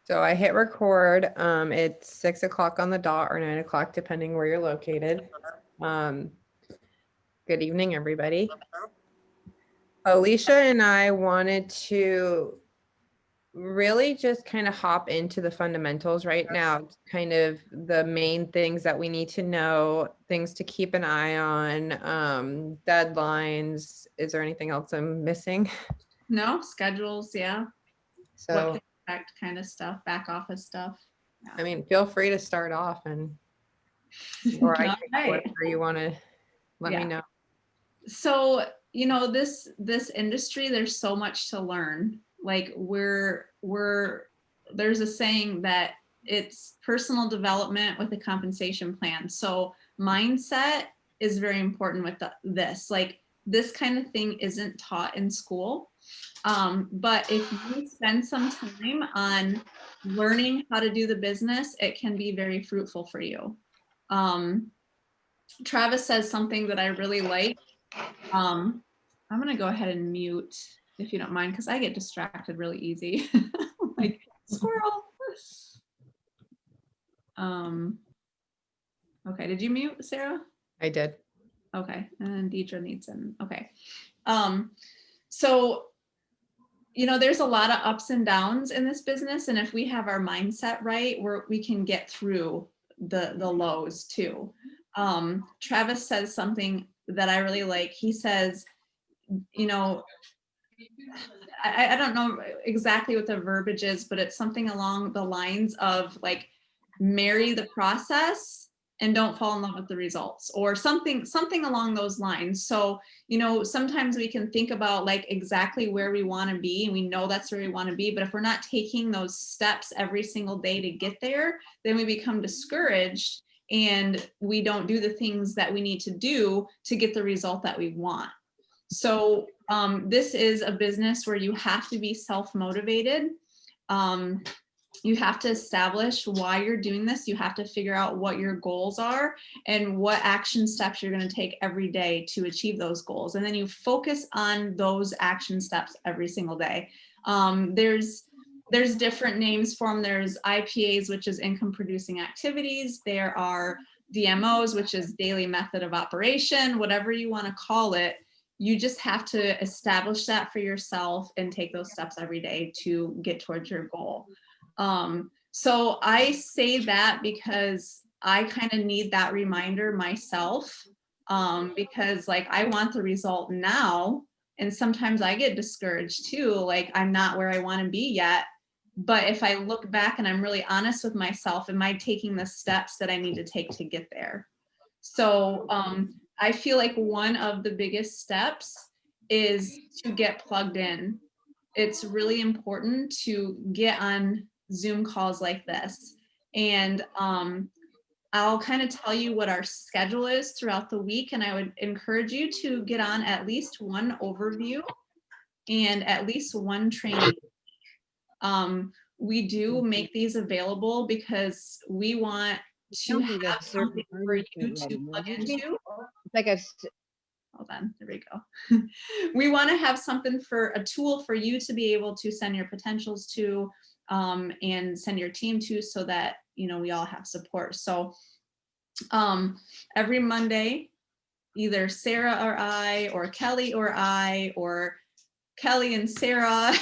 So I hit record. It's 6 o'clock on the dot or 9 o'clock, depending where you're located. Good evening, everybody. Alicia and I wanted to really just kind of hop into the fundamentals right now, kind of the main things that we need to know, things to keep an eye on, deadlines. Is there anything else I'm missing? No, schedules, yeah. What So, to expect kind of stuff, back office stuff. I mean, feel free to start off or I All can, right. whatever you want to let me Yeah. know. So, this industry, there's so much to learn. Like there's a saying that it's personal development with a compensation plan. So mindset is very important with this. Like this kind of thing isn't taught in school. But if you spend some time on learning how to do the business, it can be very fruitful for you. Travis says something that I really like. I'm going to go ahead and mute if you don't mind, because I get distracted really easy. Like squirrel. Okay, did you mute, Sarah? I did. Okay, and Deidre needs in. Okay. So there's a lot of ups and downs in this business, and if we have our mindset right, we can get through the lows too. Travis says something that I really like. He says, I don't know exactly what the verbiage is, but it's something along the lines of like, marry the process and don't fall in love with the results, or something along those lines. So, sometimes we can think about like exactly where we want to be, and we know that's where we want to be, but if we're not taking those steps every single day to get there, then we become discouraged and we don't do the things that we need to do to get the result that we want. So this is a business where you have to be self-motivated. You have to establish why you're doing this. You have to figure out what your goals are and what action steps you're going to take every day to achieve those goals. And then you focus on those action steps every single day. There's different names for them. There's IPAs, which is income producing activities. There are DMOs, which is daily method of operation, whatever you want to call it. You just have to establish that for yourself and take those steps every day to get towards your goal. So I say that because I kind of need that reminder myself, because like I want the result now, and sometimes I get discouraged too, like I'm not where I want to be yet. But if I look back and I'm really honest with myself, am I taking the steps that I need to take to get there? So I feel like one of the biggest steps is to get plugged in. It's really important to get on Zoom calls like this. And I'll kind of tell you what our schedule is throughout the week. And I would encourage you to get on at least one overview and at least one training. We do make these available because we want to have something for you to plug into. Like a Hold on, there we go. We want to have something a tool for you to be able to send your potentials to, and send your team to, so that, we all have support. So every Monday, either Sarah or I, or Kelly or I, or Kelly and Sarah,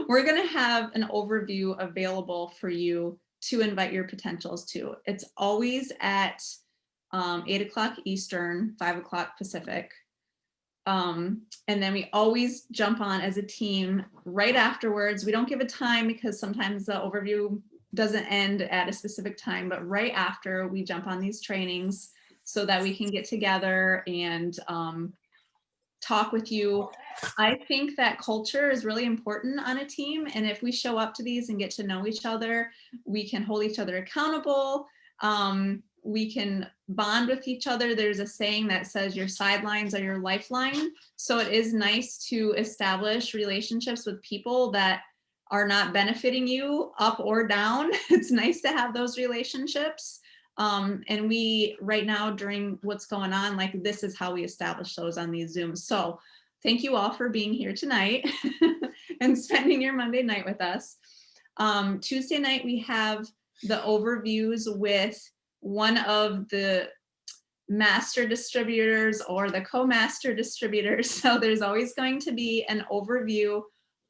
we're going to have an overview available for you to invite your potentials to. It's always at 8 o'clock Eastern, 5 o'clock Pacific. And then we always jump on as a team right afterwards. We don't give a time because sometimes the overview doesn't end at a specific time, but right after we jump on these trainings so that we can get together and talk with you. I think that culture is really important on a team. And if we show up to these and get to know each other, we can hold each other accountable. We can bond with each other. There's a saying that says your sidelines are your lifeline. So it is nice to establish relationships with people that are not benefiting you up or down. It's nice to have those relationships. And we, right now, during what's going on, like this is how we establish those on these Zooms. So thank you all for being here tonight and spending your Monday night with us. Tuesday night, we have the overviews with one of the master distributors or the co-master distributors. So there's always going to be an overview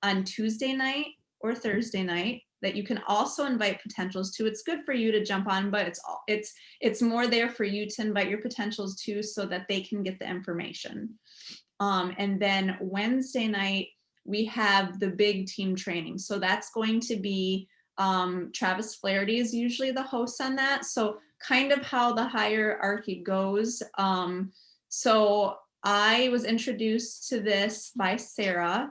on Tuesday night or Thursday night that you can also invite potentials to. It's good for you to jump on, but it's more there for you to invite your potentials to so that they can get the information. And then Wednesday night, we have the big team training. So that's going to be Travis Flaherty is usually the host on that. So kind of how the hierarchy goes. So I was introduced to this by Sarah,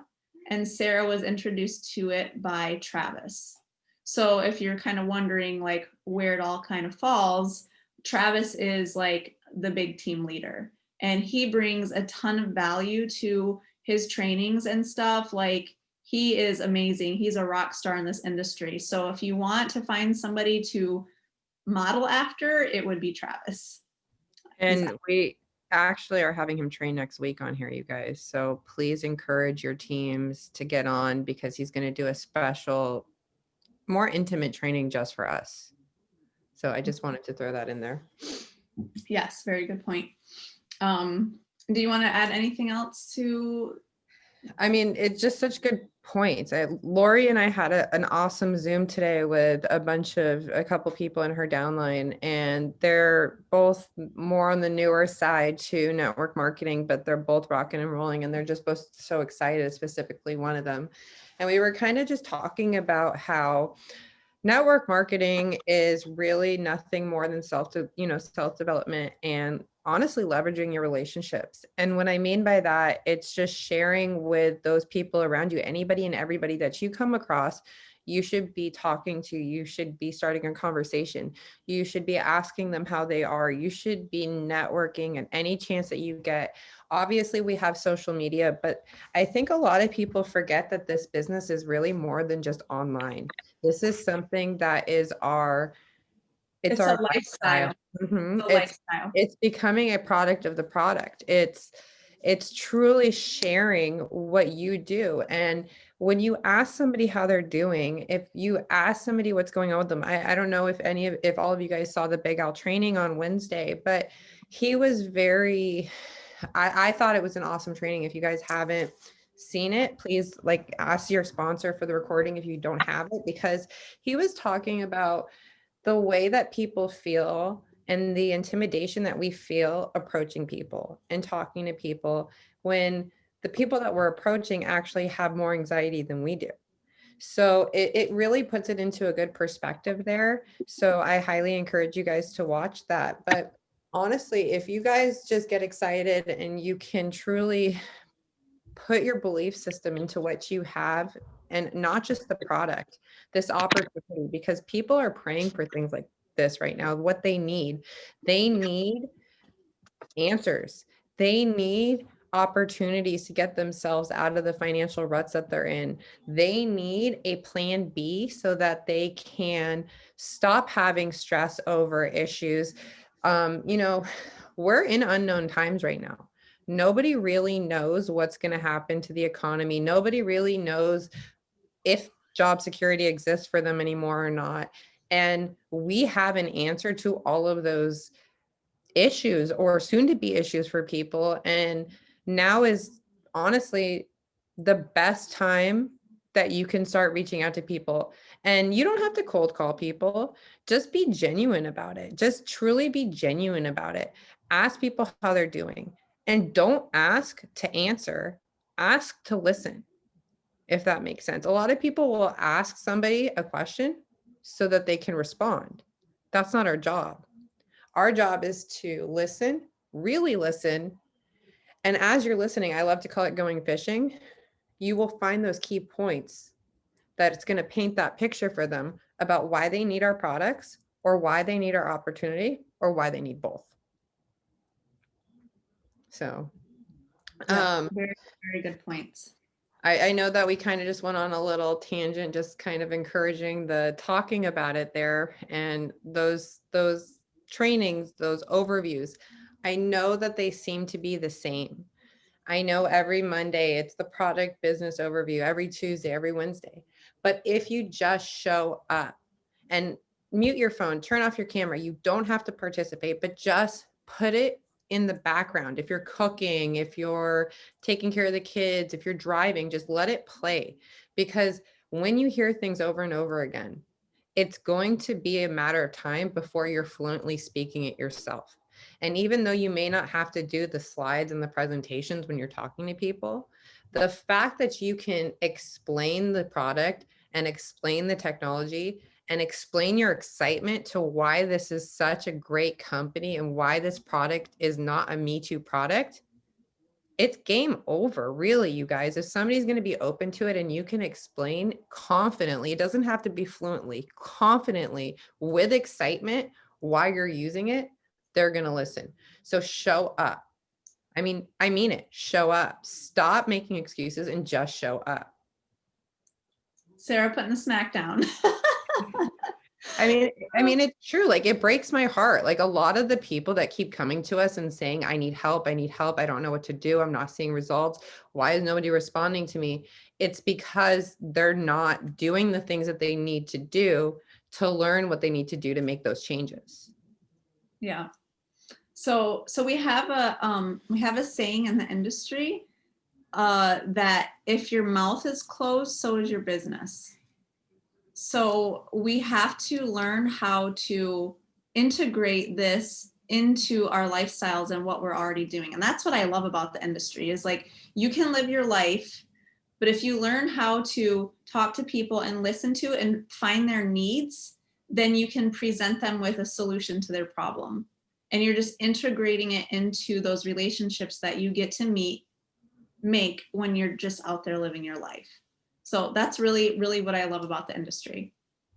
and Sarah was introduced to it by Travis. So if you're kind of wondering like where it all kind of falls, Travis is like the big team leader, and he brings a ton of value to his trainings and stuff. Like, he is amazing. He's a rock star in this industry. So if you want to find somebody to model after, it would be Travis. And we actually are having him train next week on here, you guys. So please encourage your teams to get on, because he's going to do a special, more intimate training just for us. So I just wanted to throw that in there. Yes, very good point. Do you want to add anything else to? I mean, it's just such good points. Lori and I had an awesome Zoom today with a couple people in her downline, and they're both more on the newer side to network marketing, but they're both rocking and rolling, and they're just both so excited, specifically one of them. And we were kind of just talking about how network marketing is really nothing more than self-development and honestly leveraging your relationships. And what I mean by that, it's just sharing with those people around you, anybody and everybody that you come across. You should be talking to, you should be starting a conversation. You should be asking them how they are. You should be networking at any chance that you get. Obviously, we have social media, but I think a lot of people forget that this business is really more than just online. This is something that is it's our lifestyle. It's becoming a product of the product. It's truly sharing what you do. And when you ask somebody how they're doing, if you ask somebody what's going on with them, I don't know if all of you guys saw the Big Al training on Wednesday, but he was I thought it was an awesome training. If you guys haven't seen it, please ask your sponsor for the recording if you don't have it, because he was talking about the way that people feel and the intimidation that we feel approaching people and talking to people, when the people that we're approaching actually have more anxiety than we do. So it really puts it into a good perspective there. So I highly encourage you guys to watch that. But honestly, if you guys just get excited and you can truly put your belief system into what you have, and not just the product, this opportunity, because people are praying for things like this right now. What they need answers. They need opportunities to get themselves out of the financial ruts that they're in. They need a plan B so that they can stop having stress over issues. We're in unknown times right now. Nobody really knows what's going to happen to the economy. Nobody really knows if job security exists for them anymore or not. And we have an answer to all of those issues, or soon to be issues for people. And now is honestly the best time that you can start reaching out to people. And you don't have to cold call people. Just be genuine about it. Just truly be genuine about it. Ask people how they're doing. And don't ask to answer, ask to listen, if that makes sense. A lot of people will ask somebody a question so that they can respond. That's not our job. Our job is to listen, really listen. And as you're listening, I love to call it going fishing. You will find those key points that it's going to paint that picture for them about why they need our products, or why they need our opportunity, or why they need both. So, very, very good points. I know that we kind of just went on a little tangent, just kind of encouraging the talking about it there, and those trainings, those overviews. I know that they seem to be the same. I know every Monday it's the product business overview, every Tuesday, every Wednesday. But if you just show up and mute your phone, turn off your camera, you don't have to participate, but just put it in the background. If you're cooking, if you're taking care of the kids, if you're driving, just let it play. Because when you hear things over and over again, it's going to be a matter of time before you're fluently speaking it yourself. And even though you may not have to do the slides and the presentations when you're talking to people, the fact that you can explain the product and explain the technology and explain your excitement to why this is such a great company and why this product is not a Me Too product, it's game over, really, you guys. If somebody's going to be open to it and you can explain confidently, it doesn't have to be fluently, confidently, with excitement why you're using it, they're going to listen. So show up. I mean it. Show up. Stop making excuses and just show up. Sarah putting the smack down. I mean, it's true. Like, it breaks my heart. Like, a lot of the people that keep coming to us and saying, I need help. I don't know what to do. I'm not seeing results. Why is nobody responding to me? It's because they're not doing the things that they need to do to learn what they need to do to make those changes. Yeah. So we have a saying in the industry that if your mouth is closed, so is your business. So we have to learn how to integrate this into our lifestyles and what we're already doing. And that's what I love about the industry is like you can live your life, but if you learn how to talk to people and listen to and find their needs, then you can present them with a solution to their problem. And you're just integrating it into those relationships that you get to make when you're just out there living your life. So that's really, really what I love about the industry.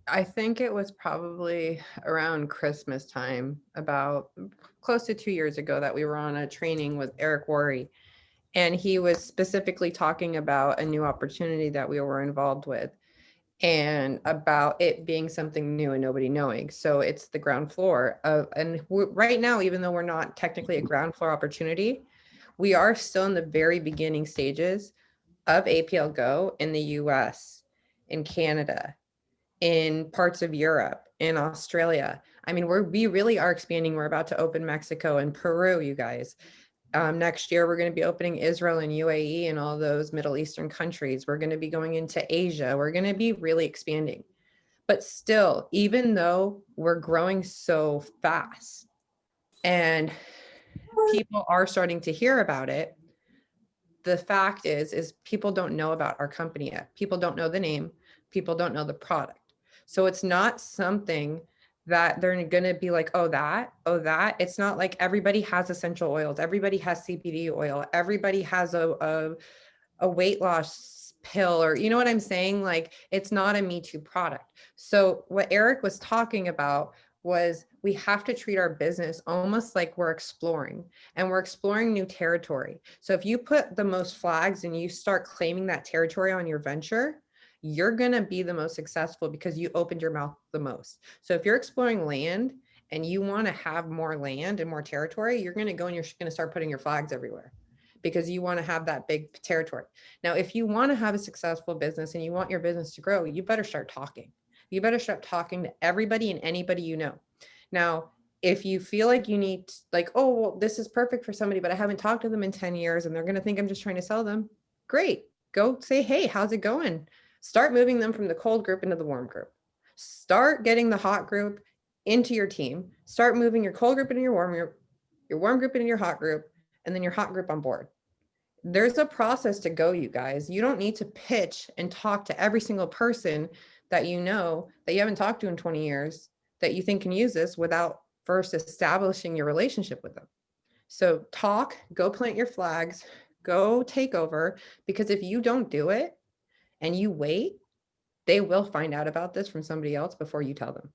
I think it was probably around Christmas time, about close to 2 years ago, that we were on a training with Eric Worre. And he was specifically talking about a new opportunity that we were involved with and about it being something new and nobody knowing. So it's the ground floor of, and right now, even though we're not technically a ground floor opportunity, we are still in the very beginning stages of APL Go in the US, in Canada, in parts of Europe, in Australia. I mean, we really are expanding. We're about to open Mexico and Peru, you guys. Next year, we're going to be opening Israel and UAE and all those Middle Eastern countries. We're going to be going into Asia. We're going to be really expanding. But still, even though we're growing so fast and people are starting to hear about it, the fact is people don't know about our company yet. People don't know the name. People don't know the product. So it's not something that they're going to be like, oh, that. It's not like everybody has essential oils. Everybody has CBD oil. Everybody has a weight loss pill, or you know what I'm saying? Like, it's not a Me Too product. So what Eric was talking about was we have to treat our business almost like we're exploring, and we're exploring new territory. So if you put the most flags and you start claiming that territory on your venture, you're going to be the most successful because you opened your mouth the most. So if you're exploring land and you want to have more land and more territory, you're going to go and you're going to start putting your flags everywhere because you want to have that big territory. Now, if you want to have a successful business and you want your business to grow, you better start talking. You better start talking to everybody and anybody you know. Now, if you feel like you need, like, oh, well, this is perfect for somebody, but I haven't talked to them in 10 years and they're going to think I'm just trying to sell them, great. Go say, hey, how's it going? Start moving them from the cold group into the warm group. Start getting the hot group into your team. Start moving your cold group into your warm group into your hot group, and then your hot group on board. There's a process to go, you guys. You don't need to pitch and talk to every single person that you know that you haven't talked to in 20 years that you think can use this without first establishing your relationship with them. So talk, go plant your flags, go take over, because if you don't do it and you wait, they will find out about this from somebody else before you tell them.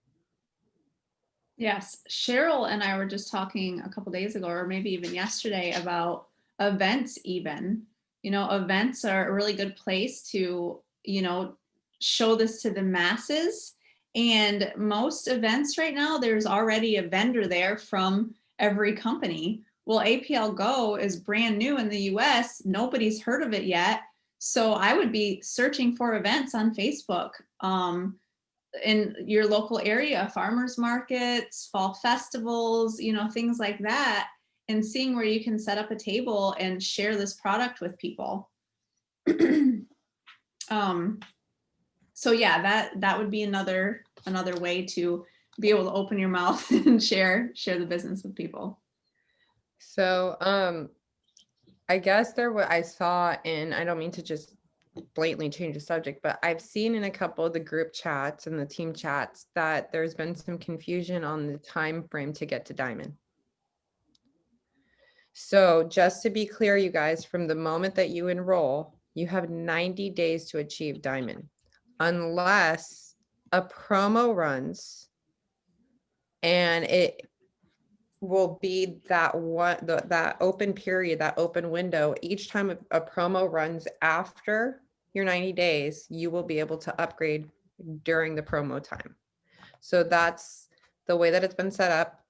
Yes, Cheryl and I were just talking a couple days ago, or maybe even yesterday, about events even. Events are a really good place to, show this to the masses. And most events right now, there's already a vendor there from every company. Well, APL Go is brand new in the US. Nobody's heard of it yet. So I would be searching for events on Facebook in your local area, farmers markets, fall festivals, things like that, and seeing where you can set up a table and share this product with people. um, so yeah, that would be another way to be able to open your mouth and share the business with people. So, I guess I saw I don't mean to just blatantly change the subject, but I've seen in a couple of the group chats and the team chats that there's been some confusion on the time frame to get to Diamond. So just to be clear, you guys, from the moment that you enroll, you have 90 days to achieve Diamond, unless a promo runs and it will be that that open period, that open window. Each time a promo runs after your 90 days, you will be able to upgrade during the promo time. So that's the way that it's been set up.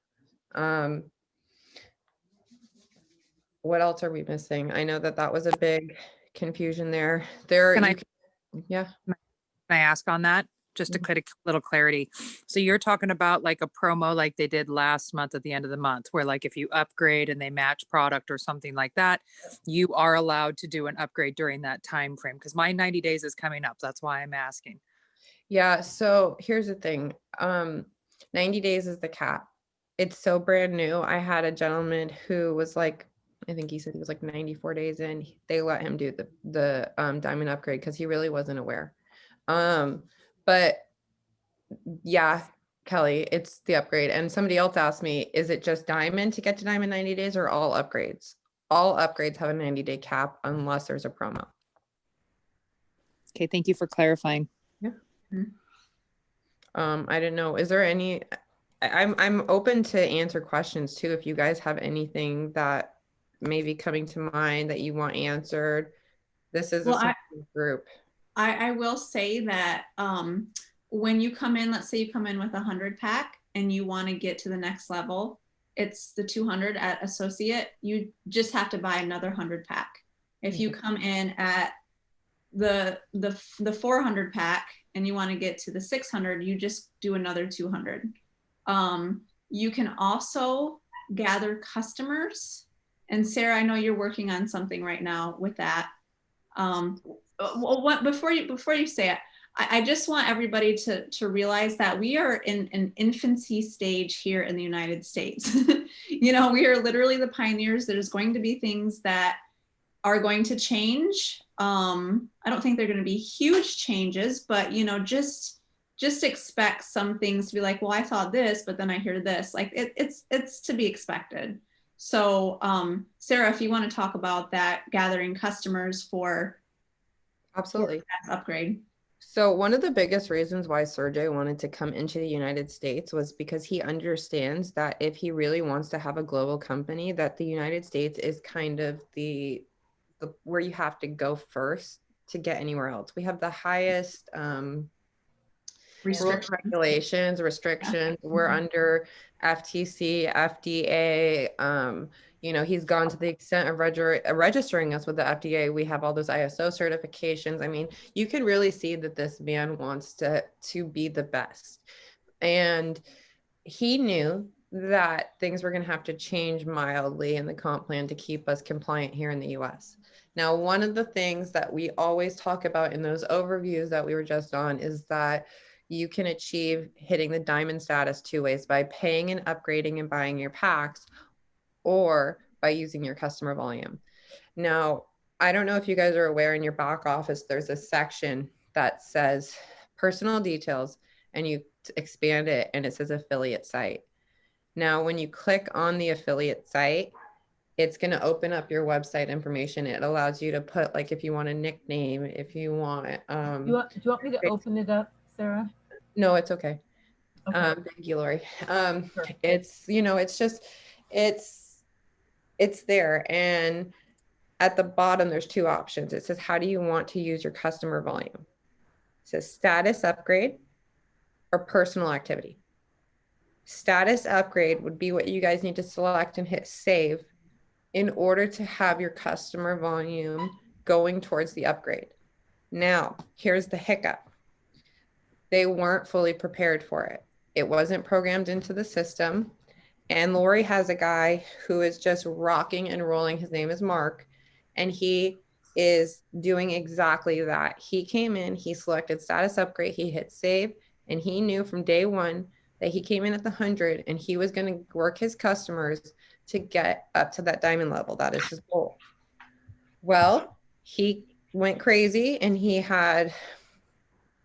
What else are we missing? I know that was a big confusion there. Yeah. Can I ask on that? Just to get a little clarity. So you're talking about like a promo like they did last month at the end of the month, where like if you upgrade and they match product or something like that, you are allowed to do an upgrade during that time frame. Because my 90 days is coming up. That's why I'm asking. Yeah. So here's the thing. 90 days is the cap. It's so brand new. I had a gentleman who was like, I think he said he was like 94 days in. They let him do the Diamond upgrade because he really wasn't aware. But yeah, Kelly, it's the upgrade. And somebody else asked me, is it just Diamond to get to Diamond 90 days or all upgrades? All upgrades have a 90-day cap unless there's a promo. Okay, thank you for clarifying. Yeah. I didn't know. Is there any? I'm open to answer questions too. If you guys have anything that may be coming to mind that you want answered, this is a group. I will say that when you come in, let's say you come in with 100 pack and you want to get to the next level, it's the 200 at associate. You just have to buy another 100 pack. If you come in at the 400 pack and you want to get to the 600, you just do another 200. You can also gather customers. And Sarah, I know you're working on something right now with that. Before you say it, I just want everybody to realize that we are in an infancy stage here in the United States. We are literally the pioneers. There's going to be things that are going to change. I don't think they're going to be huge changes, but just expect some things to be like, well, I thought this, but then I hear this. Like it's to be expected. So Sarah, if you want to talk about that, gathering customers for Absolutely upgrade. So one of the biggest reasons why Sergey wanted to come into the United States was because he understands that if he really wants to have a global company, that the United States is kind of the where you have to go first to get anywhere else. We have the highest regulations, restrictions. Yeah. We're under FTC, FDA. He's gone to the extent of registering us with the FDA. We have all those ISO certifications. I mean, you can really see that this man wants to be the best. And he knew that things were going to have to change mildly in the comp plan to keep us compliant here in the US. Now, one of the things that we always talk about in those overviews that we were just on is that you can achieve hitting the diamond status two ways: by paying and upgrading and buying your packs, or by using your customer volume. Now, I don't know if you guys are aware, in your back office, there's a section that says personal details, and you expand it and it says affiliate site. Now, when you click on the affiliate site, it's going to open up your website information. It allows you to put, like, if you want a nickname, if you want do you want me to open it up, Sarah? No, it's okay. Okay. Thank you, Lori. Sure. It's, it's just, it's there. And at the bottom, there's two options. It says, how do you want to use your customer volume? It says status upgrade or personal activity. Status upgrade would be what you guys need to select and hit save in order to have your customer volume going towards the upgrade. Now, here's the hiccup. They weren't fully prepared for it. It wasn't programmed into the system. And Lori has a guy who is just rocking and rolling. His name is Mark, and he is doing exactly that. He came in, he selected status upgrade, he hit save, and he knew from day one that he came in at the 100 and he was going to work his customers to get up to that diamond level. That is his goal. Well, he went crazy and he had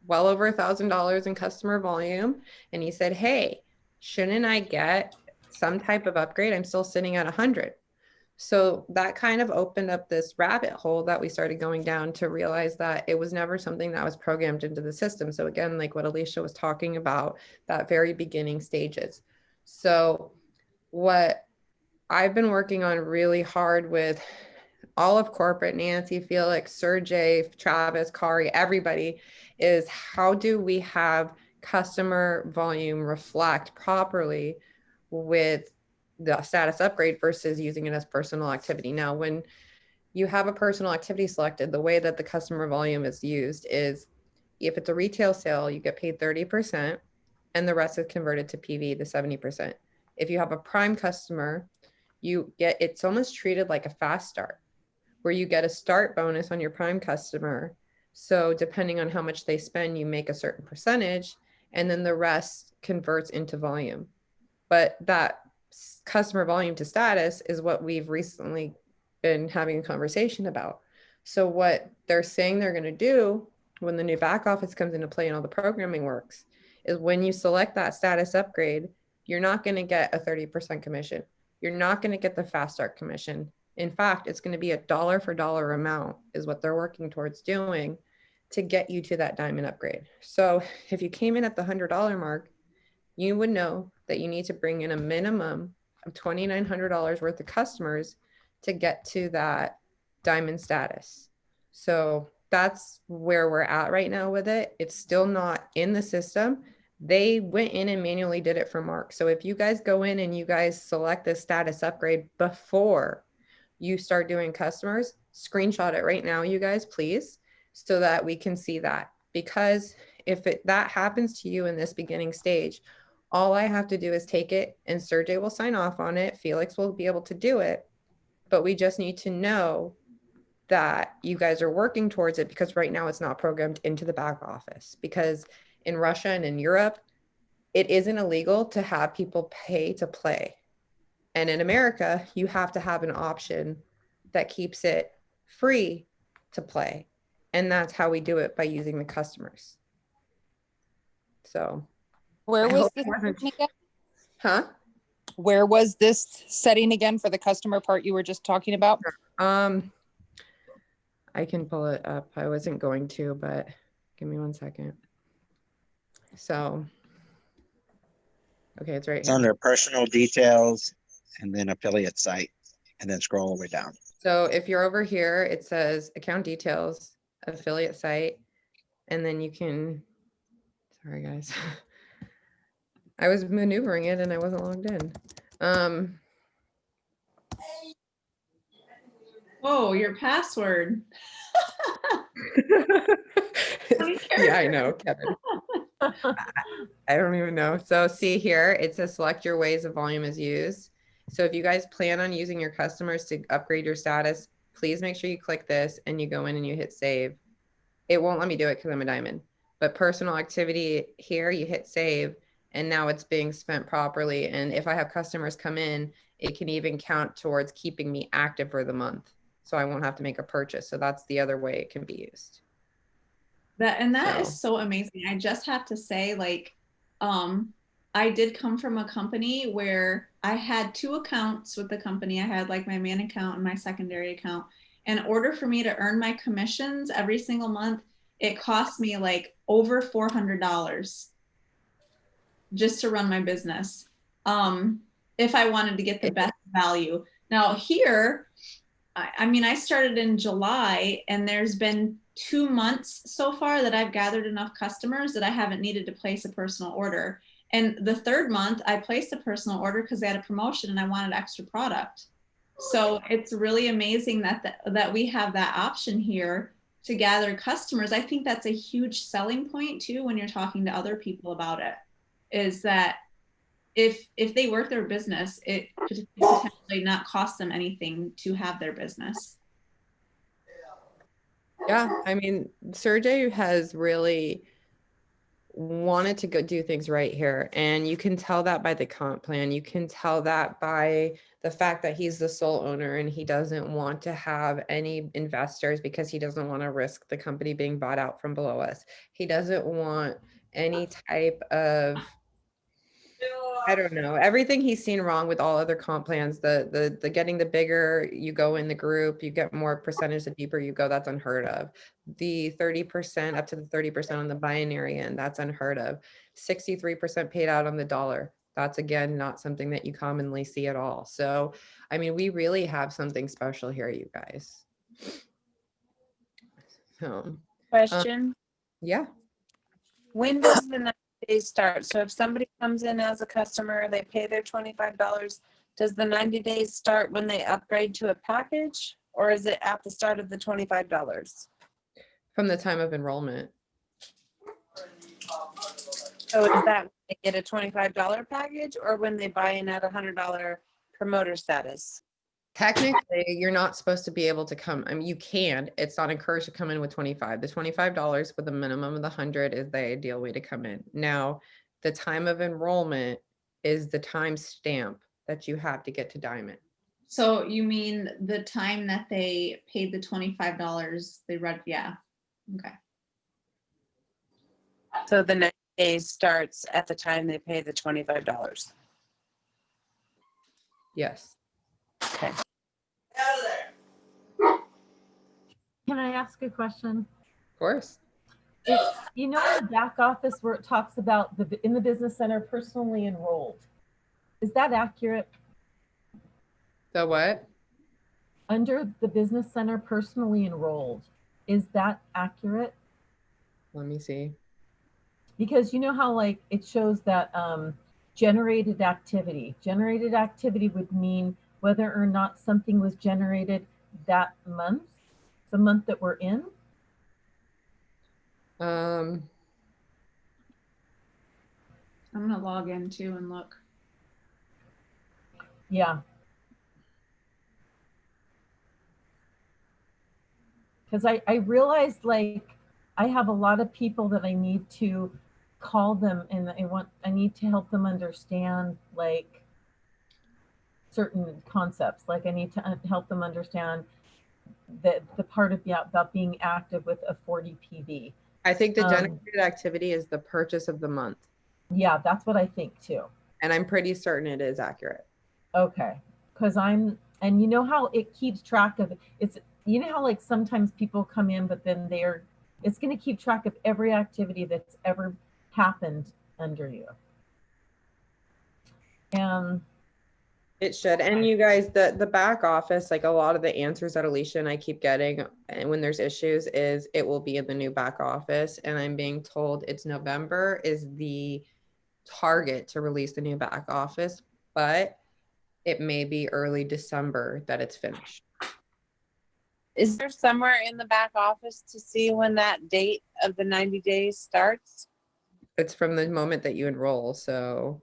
well over $1,000 in customer volume. And he said, hey, shouldn't I get some type of upgrade? I'm still sitting at 100. So that kind of opened up this rabbit hole that we started going down to realize that it was never something that was programmed into the system. So again, like what Alicia was talking about, that very beginning stages. So what I've been working on really hard with all of corporate, Nancy, Felix, Sergey, Travis, Kari, everybody, is how do we have customer volume reflect properly with the status upgrade versus using it as personal activity. Now, when you have a personal activity selected, the way that the customer volume is used is if it's a retail sale, you get paid 30% and the rest is converted to PV, the 70%. If you have a prime customer, you get, it's almost treated like a fast start where you get a start bonus on your prime customer. So depending on how much they spend, you make a certain percentage and then the rest converts into volume. But that customer volume to status is what we've recently been having a conversation about. So what they're saying they're going to do when the new back office comes into play and all the programming works is when you select that status upgrade, you're not going to get a 30% commission. You're not going to get the fast start commission. In fact, it's going to be a dollar for dollar amount is what they're working towards doing to get you to that diamond upgrade. So if you came in at the $100 mark, you would know that you need to bring in a minimum of $2,900 worth of customers to get to that diamond status. So that's where we're at right now with it. It's still not in the system. They went in and manually did it for Mark. So if you guys go in and you guys select the status upgrade before you start doing customers, screenshot it right now, you guys, please, so that we can see that. Because if that happens to you in this beginning stage, all I have to do is take it and Sergey will sign off on it. Felix will be able to do it. But we just need to know that you guys are working towards it because right now it's not programmed into the back office. Because in Russia and in Europe, it isn't illegal to have people pay to play. And in America, you have to have an option that keeps it free to play. And that's how we do it, by using the customers. So. Where I was hope this it wasn't- setting again? Huh? Where was this setting again for the customer part you were just talking about? I can pull it up. I wasn't going to, but give me 1 second. So, okay, it's right It's here. under personal details and then affiliate site, and then scroll all the way down. So if you're over here, it says account details, affiliate site, and then you can, sorry guys. I was maneuvering it and I wasn't logged in. Whoa, your password. Yeah, I know, Kevin. I don't even know. So see here, it says select your ways of volume is used. So if you guys plan on using your customers to upgrade your status, please make sure you click this and you go in and you hit save. It won't let me do it because I'm a diamond, but personal activity here, you hit save and now it's being spent properly. And if I have customers come in, it can even count towards keeping me active for the month. So I won't have to make a purchase. So that's the other way it can be used. That So. is so amazing. I just have to say, like, I did come from a company where I had 2 accounts with the company. I had like my main account and my secondary account. In order for me to earn my commissions every single month, it cost me like over $400 just to run my business. If I wanted to get the best value. Now here, I mean, I started in July and there's been 2 months so far that I've gathered enough customers that I haven't needed to place a personal order. And the 3rd month I placed a personal order because they had a promotion and I wanted extra product. So it's really amazing that we have that option here to gather customers. I think that's a huge selling point too when you're talking to other people about it, is that if they work their business, it could potentially not cost them anything to have their business. Yeah, I mean, Sergey has really wanted to go do things right here. And you can tell that by the comp plan. You can tell that by the fact that he's the sole owner and he doesn't want to have any investors because he doesn't want to risk the company being bought out from below us. He doesn't want any type of, I don't know, everything he's seen wrong with all other comp plans, the getting the bigger you go in the group, you get more percentage, the deeper you go, that's unheard of. The 30% up to the 30% on the binary end, that's unheard of. 63% paid out on the dollar. That's again, not something that you commonly see at all. So, I mean, we really have something special here, you guys. So, Question, yeah. when does the 90 days start? So if somebody comes in as a customer, they pay their $25, does the 90 days start when they upgrade to a package? Or is it at the start of the $25? From the time of enrollment. So is that when they get a $25 package or when they buy in at $100 promoter status? Technically, you're not supposed to be able to come. I mean, you can. It's not encouraged to come in with 25. The $25 with a minimum of the 100 is the ideal way to come in. Now, the time of enrollment is the time stamp that you have to get to Diamond. So you mean the time that they paid the $25, they read, yeah. Okay. So the 90 days starts at the time they pay the $25. Yes. Okay. Can I ask a question? Of course. You know, in the back office where it talks about in the business center personally enrolled, is that accurate? So what? Under the business center personally enrolled, is that accurate? Let me see. Because you know how like it shows that generated activity would mean whether or not something was generated that month, the month that we're in. Um, I'm gonna log in too and look. Yeah. Because I realized like I have a lot of people that I need to call them and I need to help them understand like certain concepts. Like I need to help them understand the part of about being active with a 40 PV. I think the generated activity is the purchase of the month. Yeah, that's what I think too. And I'm pretty certain it is accurate. Okay. Because and you know how it keeps track of it's, you know how like sometimes people come in, but then it's going to keep track of every activity that's ever happened under you. And it should. And you guys, the back office, like a lot of the answers that Alicia and I keep getting and when there's issues is it will be in the new back office. And I'm being told it's November is the target to release the new back office, but it may be early December that it's finished. Is there somewhere in the back office to see when that date of the 90 days starts? It's from the moment that you enroll. So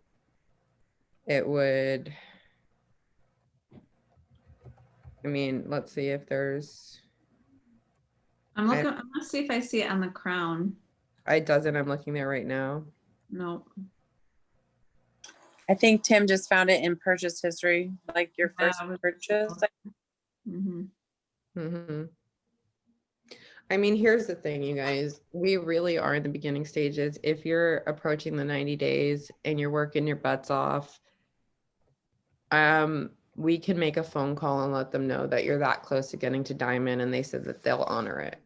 it would, I mean, let's see if there's. I'm looking, I'm gonna see if I see it on the Crown. It doesn't, I'm looking there right now. No. I think Tim just found it in purchase history, like your first Yeah, purchase. Mm-hmm. Mm-hmm. I mean, here's the thing, you guys, we really are in the beginning stages. If you're approaching the 90 days and you're working your butts off, we can make a phone call and let them know that you're that close to getting to Diamond, and they said that they'll honor it.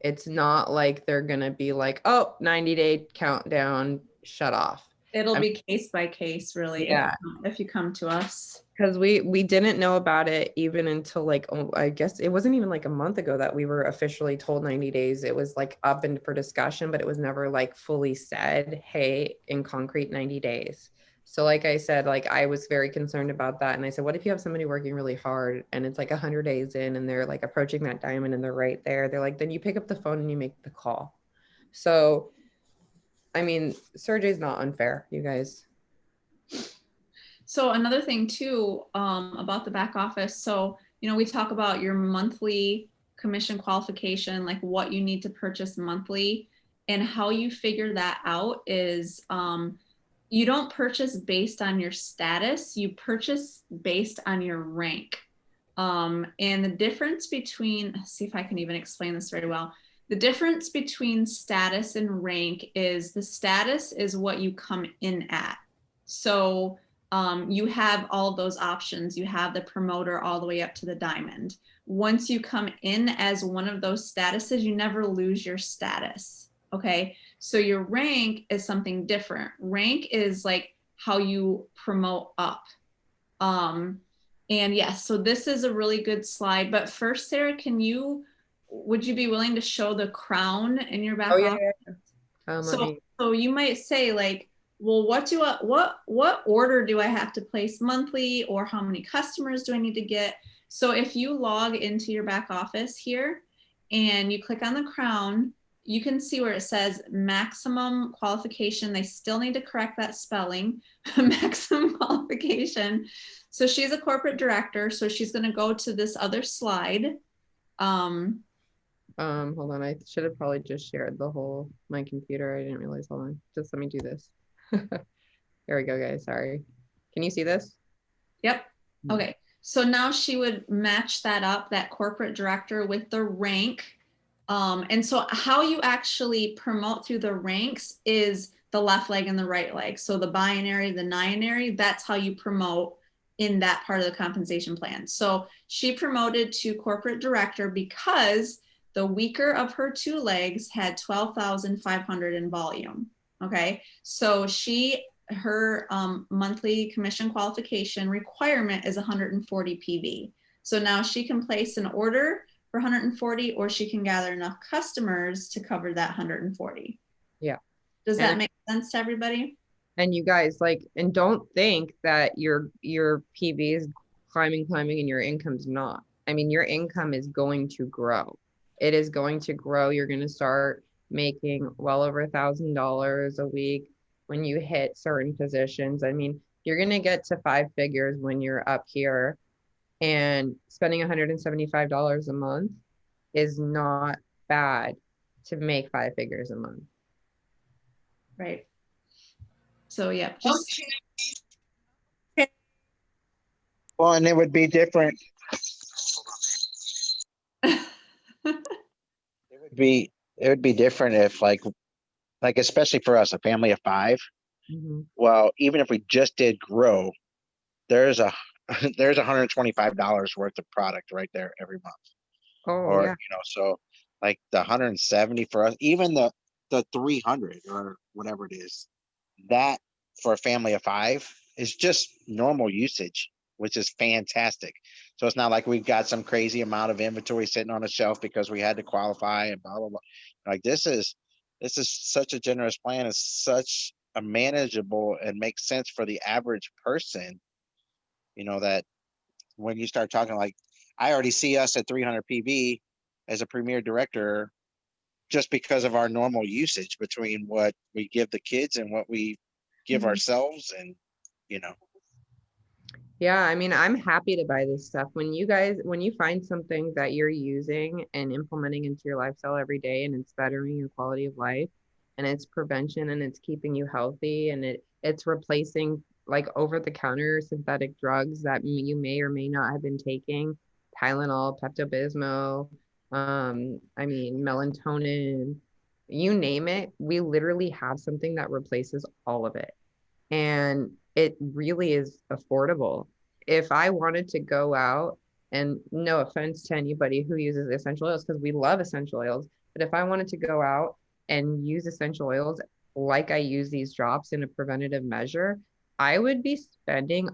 It's not like they're gonna be like, oh, 90-day countdown, shut off. It'll be case by case, really. Yeah. If you come to us. Because we didn't know about it even until like, oh, I guess it wasn't even like a month ago that we were officially told 90 days. It was like up and for discussion, but it was never like fully said, hey, in concrete 90 days. So like I said, like I was very concerned about that. And I said, what if you have somebody working really hard and it's like 100 days in and they're like approaching that diamond and they're right there. They're like, then you pick up the phone and you make the call. So, I mean, Sergey's not unfair, you guys. So another thing too, about the back office. So, you know, we talk about your monthly commission qualification, like what you need to purchase monthly, and how you figure that out is, you don't purchase based on your status, you purchase based on your rank. And the difference between, let's see if I can even explain this very well. The difference between status and rank is the status is what you come in at. So you have all of those options. You have the promoter all the way up to the diamond. Once you come in as one of those statuses, you never lose your status. Okay. So your rank is something different. Rank is like how you promote up. And yes, so this is a really good slide. But first, Sarah, would you be willing to show the crown in your back office? So you might say like, well, what order do I have to place monthly, or how many customers do I need to get? So if you log into your back office here and you click on the crown, you can see where it says maximum qualification. They still need to correct that spelling, maximum qualification. So she's a corporate director. So she's going to go to this other slide. Hold on. I should have probably just shared my computer. I didn't realize. Hold on. Just let me do this. There we go, guys. Sorry. Can you see this? Yep. Okay. So now she would match that up, that corporate director, with the rank. And so how you actually promote through the ranks is the left leg and the right leg. So the binary, the nionary, that's how you promote in that part of the compensation plan. So she promoted to corporate director because the weaker of her two legs had 12,500 in volume. Okay. So her monthly commission qualification requirement is 140 PV. So now she can place an order for 140, or she can gather enough customers to cover that 140. Yeah. Does that make sense to everybody? And you guys, and don't think that your PV is climbing and your income's not. I mean, your income is going to grow. It is going to grow. You're going to start making well over $1,000 a week when you hit certain positions. I mean, you're going to get to 5 figures when you're up here, and spending $175 a month is not bad to make 5 figures a month. Right. So yeah, Well, and it would be different. It would be different if like especially for us, a family of 5. Well, even if we just did grow, there's $125 worth of product right there every month. Oh, yeah. So like the 170 for us, even the 300 or whatever it is, that for a family of 5 is just normal usage, which is fantastic. So it's not like we've got some crazy amount of inventory sitting on a shelf because we had to qualify and blah, blah, blah. Like this is such a generous plan. It's such a manageable and makes sense for the average person, that when you start talking, like I already see us at 300 PV as a premier director just because of our normal usage between what we give the kids and what we give ourselves. And, Yeah, I mean, I'm happy to buy this stuff. When you find something that you're using and implementing into your lifestyle every day, and it's bettering your quality of life, and it's prevention, and it's keeping you healthy, and it's replacing like over-the-counter synthetic drugs that you may or may not have been taking, Tylenol, Pepto-Bismol, I mean, melatonin, you name it. We literally have something that replaces all of it. And it really is affordable. If I wanted to go out, and no offense to anybody who uses essential oils, because we love essential oils, but if I wanted to go out and use essential oils like I use these drops in a preventative measure, I would be spending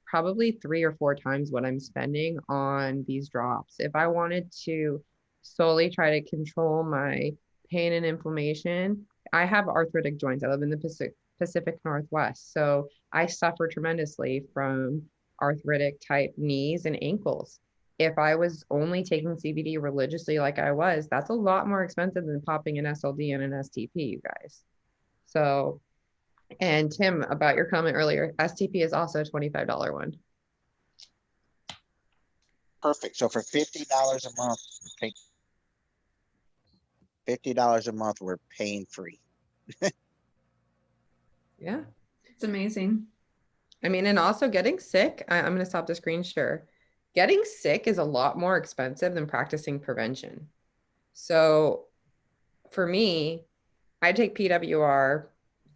probably 3 or 4 times what I'm spending on these drops. If I wanted to solely try to control my pain and inflammation, I have arthritic joints. I live in the Pacific Northwest. So I suffer tremendously from arthritic type knees and ankles. If I was only taking CBD religiously like I was, that's a lot more expensive than popping an SLD and an STP, you guys. So, and Tim, about your comment earlier, STP is also a $25 one. Perfect. So for $50 a month, $50 a month, we're pain free. Yeah. It's amazing. I mean, and also getting sick, I'm going to stop the screen share. Getting sick is a lot more expensive than practicing prevention. So for me, I take PWR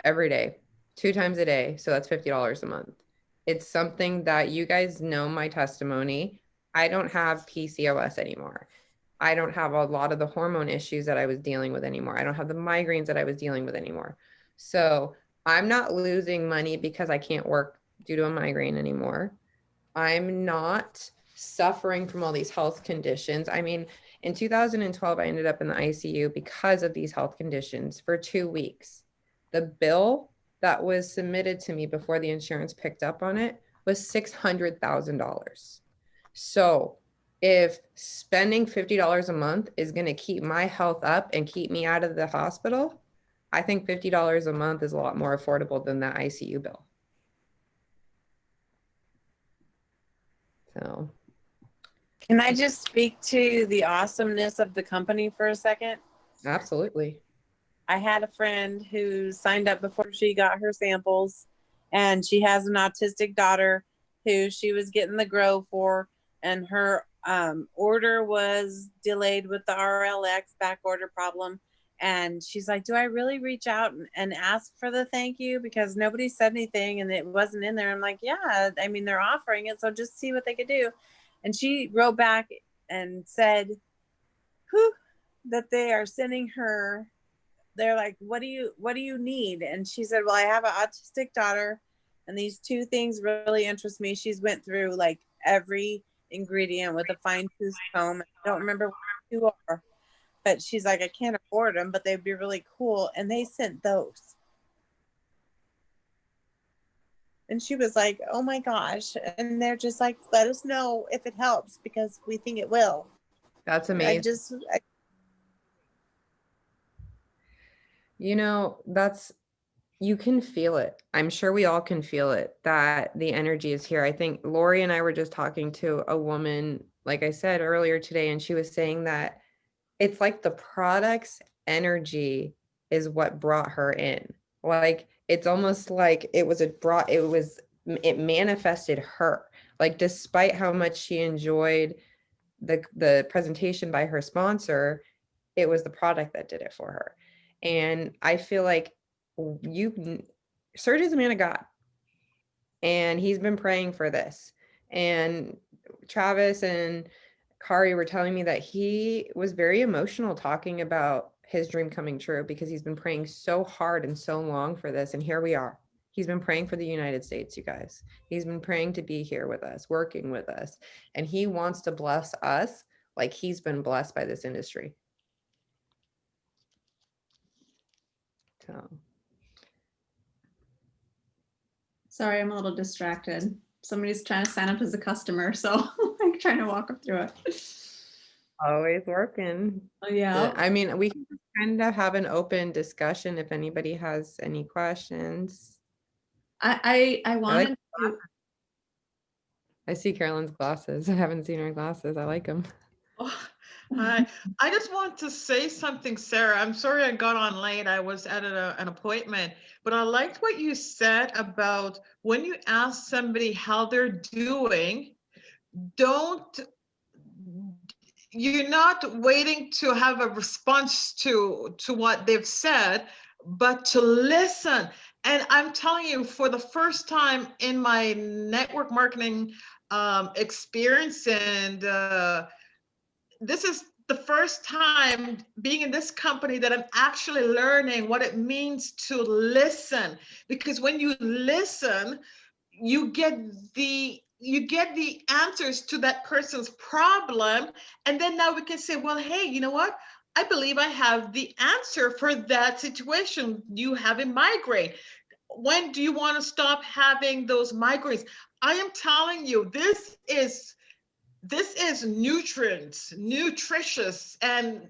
every day, 2 times a day. So that's $50 a month. It's something that you guys know my testimony. I don't have PCOS anymore. I don't have a lot of the hormone issues that I was dealing with anymore. I don't have the migraines that I was dealing with anymore. So I'm not losing money because I can't work due to a migraine anymore. I'm not suffering from all these health conditions. I mean, in 2012, I ended up in the ICU because of these health conditions for 2 weeks. The bill that was submitted to me before the insurance picked up on it was $600,000. So if spending $50 a month is going to keep my health up and keep me out of the hospital, I think $50 a month is a lot more affordable than that ICU bill. So, Can I just speak to the awesomeness of the company for a second? absolutely. I had a friend who signed up before she got her samples, and she has an autistic daughter who she was getting the grow for, and her order was delayed with the RLX back order problem. And she's like, do I really reach out and ask for the thank you? Because nobody said anything and it wasn't in there. I'm like, yeah, I mean, they're offering it, so just see what they could do. And she wrote back and said, whew, that they are sending her. They're like, what do you need? And she said, well, I have an autistic daughter and these 2 things really interest me. She's went through like every ingredient with a fine tooth comb. I don't remember what the 2 are, but she's like, I can't afford them, but they'd be really cool. And they sent those. And she was like, oh my gosh. And they're just like, let us know if it helps because we think it will. That's amazing. You know, you can feel it. I'm sure we all can feel it, that the energy is here. I think Lori and I were just talking to a woman, like I said earlier today, and she was saying that it's like the product's energy is what brought her in. Like, it's almost like it manifested her. Like, despite how much she enjoyed the presentation by her sponsor, it was the product that did it for her. And I feel like Serge is a man of God, and he's been praying for this. And Travis and Kari were telling me that he was very emotional talking about his dream coming true because he's been praying so hard and so long for this. And here we are. He's been praying for the United States, you guys. He's been praying to be here with us, working with us. And he wants to bless us like he's been blessed by this industry. So. Sorry, I'm a little distracted. Somebody's trying to sign up as a customer, so I'm trying to walk them through it. Always working. Yeah. I mean, we can kind of have an open discussion if anybody has any questions. I wanted to. I see Carolyn's glasses. I haven't seen her glasses. I like them. Oh, hi. I just want to say something, Sarah. I'm sorry I got on late. I was at an appointment, but I liked what you said about when you ask somebody how they're doing, you're not waiting to have a response to what they've said, but to listen. And I'm telling you, for the first time in my network marketing experience, and this is the first time being in this company that I'm actually learning what it means to listen. Because when you listen, you get the answers to that person's problem. And then now we can say, well, hey, you know what? I believe I have the answer for that situation. You have a migraine. when do you want to stop having those migraines? I am telling you, this is nutritious and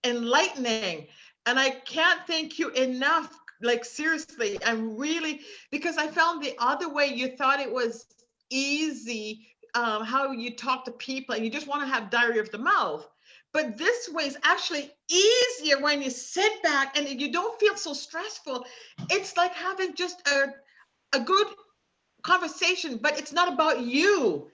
enlightening. And I can't thank you enough. Like, seriously, I'm really, because I found the other way you thought it was easy, how you talk to people and you just want to have diarrhea of the mouth. But this way is actually easier when you sit back and you don't feel so stressful. It's like having just a good conversation, but it's not about you.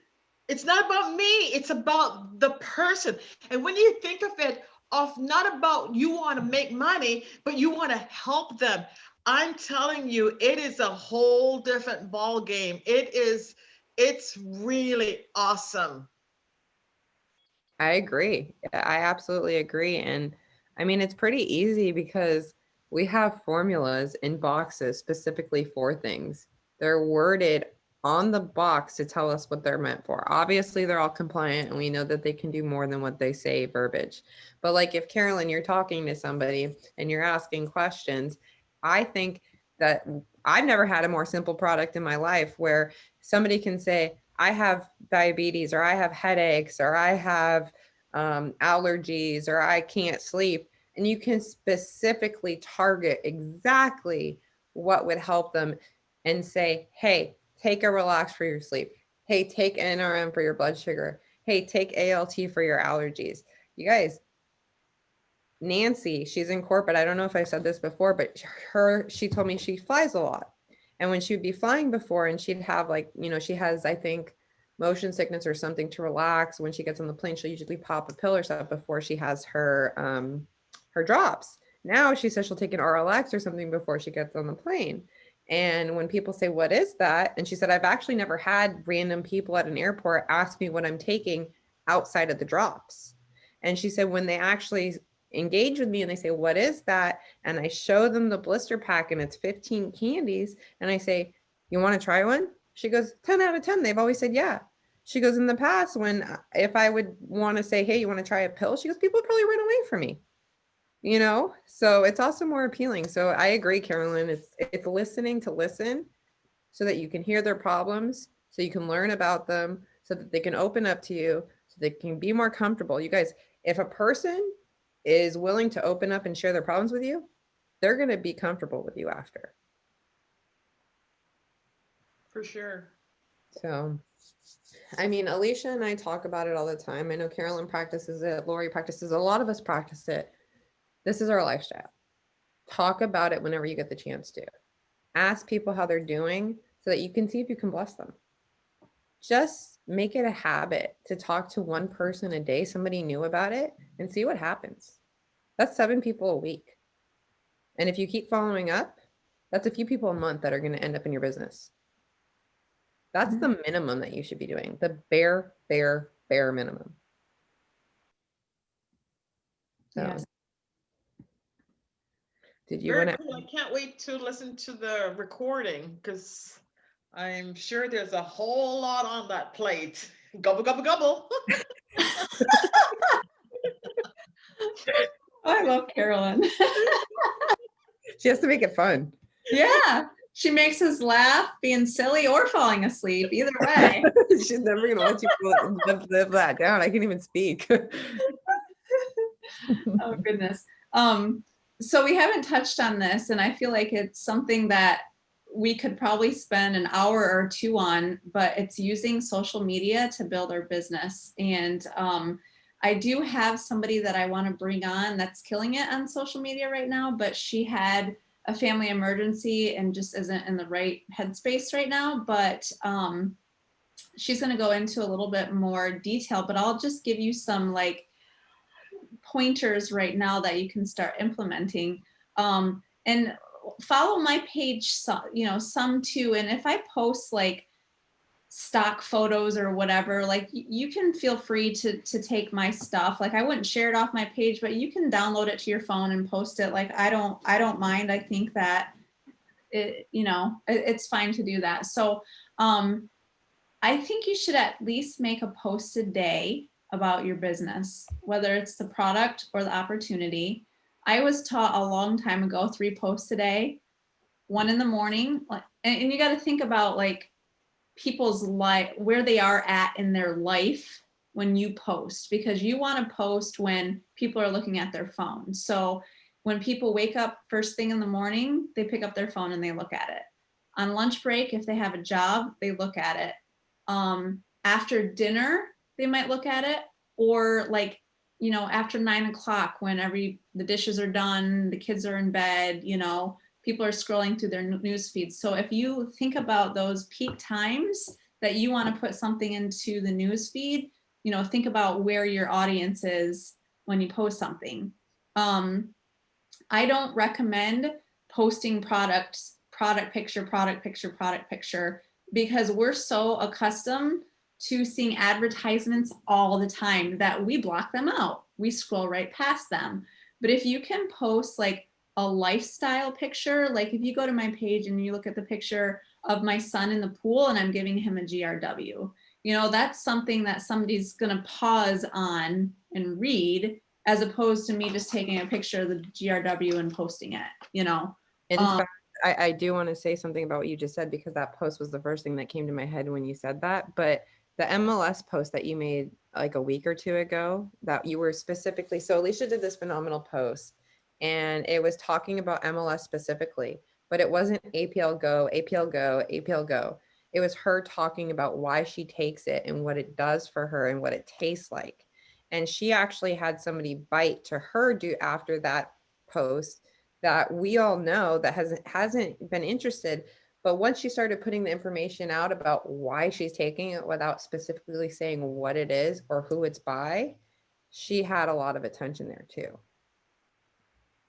It's not about me. It's about the person. And when you think of it, of not about you want to make money, but you want to help them, I'm telling you, it is a whole different ball game. It's really awesome. I agree. I absolutely agree. And I mean, it's pretty easy because we have formulas in boxes specifically for things. They're worded on the box to tell us what they're meant for. Obviously, they're all compliant and we know that they can do more than what they say verbiage. But like if Carolyn, you're talking to somebody and you're asking questions, I think that I've never had a more simple product in my life where somebody can say, I have diabetes, or I have headaches, or I have allergies, or I can't sleep. And you can specifically target exactly what would help them and say, hey, take a Relax for your sleep. Hey, take NRM for your blood sugar. Hey, take ALT for your allergies. You guys, Nancy, she's in corporate. I don't know if I said this before, but she told me she flies a lot. And when she would be flying before and she'd have like, she has, I think, motion sickness or something to relax. When she gets on the plane, she'll usually pop a pill or something before she has her drops. Now she says she'll take an RLX or something before she gets on the plane. And when people say, what is that? And she said, I've actually never had random people at an airport ask me what I'm taking outside of the drops. And she said, when they actually engage with me and they say, what is that? And I show them the blister pack and it's 15 candies. And I say, you want to try one? She goes, 10 out of 10. They've always said, yeah. She goes, in the past, if I would want to say, hey, you want to try a pill? She goes, people would probably run away from me. So it's also more appealing. So I agree, Carolyn, it's listening to listen so that you can hear their problems, so you can learn about them, so that they can open up to you, so they can be more comfortable. You guys, if a person is willing to open up and share their problems with you, they're going to be comfortable with you after. For sure. So, I mean, Alicia and I talk about it all the time. I know Carolyn practices it. Lori practices it. A lot of us practice it. This is our lifestyle. Talk about it whenever you get the chance to. Ask people how they're doing so that you can see if you can bless them. Just make it a habit to talk to one person a day, somebody new about it, and see what happens. That's 7 people a week. And if you keep following up, that's a few people a month that are going to end up in your business. That's the minimum that you should be doing. The bare minimum. So, Yes. did you Very want to? cool. I can't wait to listen to the recording because I'm sure there's a whole lot on that plate. Gobble, gobble, gobble. I love Carolyn. She has to make it fun. Yeah, she makes us laugh, being silly or falling asleep. Either way. She's never gonna let you live that down. I can't even speak. Oh goodness. So we haven't touched on this, and I feel like it's something that we could probably spend an hour or 2 on, but it's using social media to build our business. And I do have somebody that I want to bring on that's killing it on social media right now, but she had a family emergency and just isn't in the right headspace right now. But she's going to go into a little bit more detail, but I'll just give you some like pointers right now that you can start implementing. And follow my page, some too. And if I post like stock photos or whatever, like you can feel free to take my stuff. Like I wouldn't share it off my page, but you can download it to your phone and post it. Like I don't mind. I think that it's fine to do that. So I think you should at least make a post a day about your business, whether it's the product or the opportunity. I was taught a long time ago, 3 posts a day. 1 in the morning, like, and you got to think about like people's life, where they are at in their life when you post, because you want to post when people are looking at their phone. So when people wake up first thing in the morning, they pick up their phone and they look at it. On lunch break, if they have a job, they look at it. After dinner, they might look at it, or like, you know, after 9 o'clock, when the dishes are done, the kids are in bed, you know, people are scrolling through their news feeds. So if you think about those peak times that you want to put something into the news feed, you know, think about where your audience is when you post something. I don't recommend posting product picture, because we're so accustomed to seeing advertisements all the time that we block them out. We scroll right past them. But if you can post like a lifestyle picture, like if you go to my page and you look at the picture of my son in the pool and I'm giving him a GRW, you know, that's something that somebody's gonna pause on and read, as opposed to me just taking a picture of the GRW and posting it, you know? In fact, I do want to say something about what you just said, because that post was the first thing that came to my head when you said that. But the MLS post that you made like a week or two ago, that you were specifically, so Alicia did this phenomenal post and it was talking about MLS specifically, but it wasn't APL Go, APL Go, APL Go. It was her talking about why she takes it and what it does for her and what it tastes like. And she actually had somebody bite to her do after that post that we all know that hasn't been interested. But once she started putting the information out about why she's taking it without specifically saying what it is or who it's by, she had a lot of attention there too.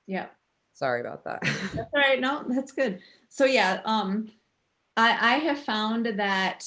Yeah. Sorry about that. That's all right. No, that's good. So yeah, I have found that,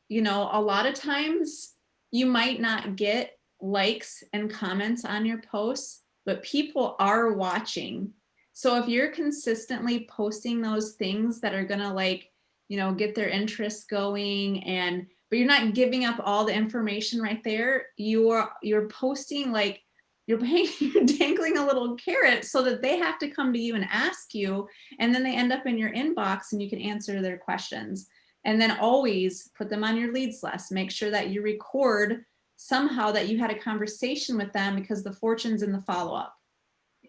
you know, a lot of times you might not get likes and comments on your posts, but people are watching. So if you're consistently posting those things that are gonna, like, you know, get their interest going, but you're not giving up all the information right there, you're posting like you're dangling a little carrot so that they have to come to you and ask you, and then they end up in your inbox and you can answer their questions. And then always put them on your leads list. Make sure that you record somehow that you had a conversation with them, because the fortune's in the follow-up.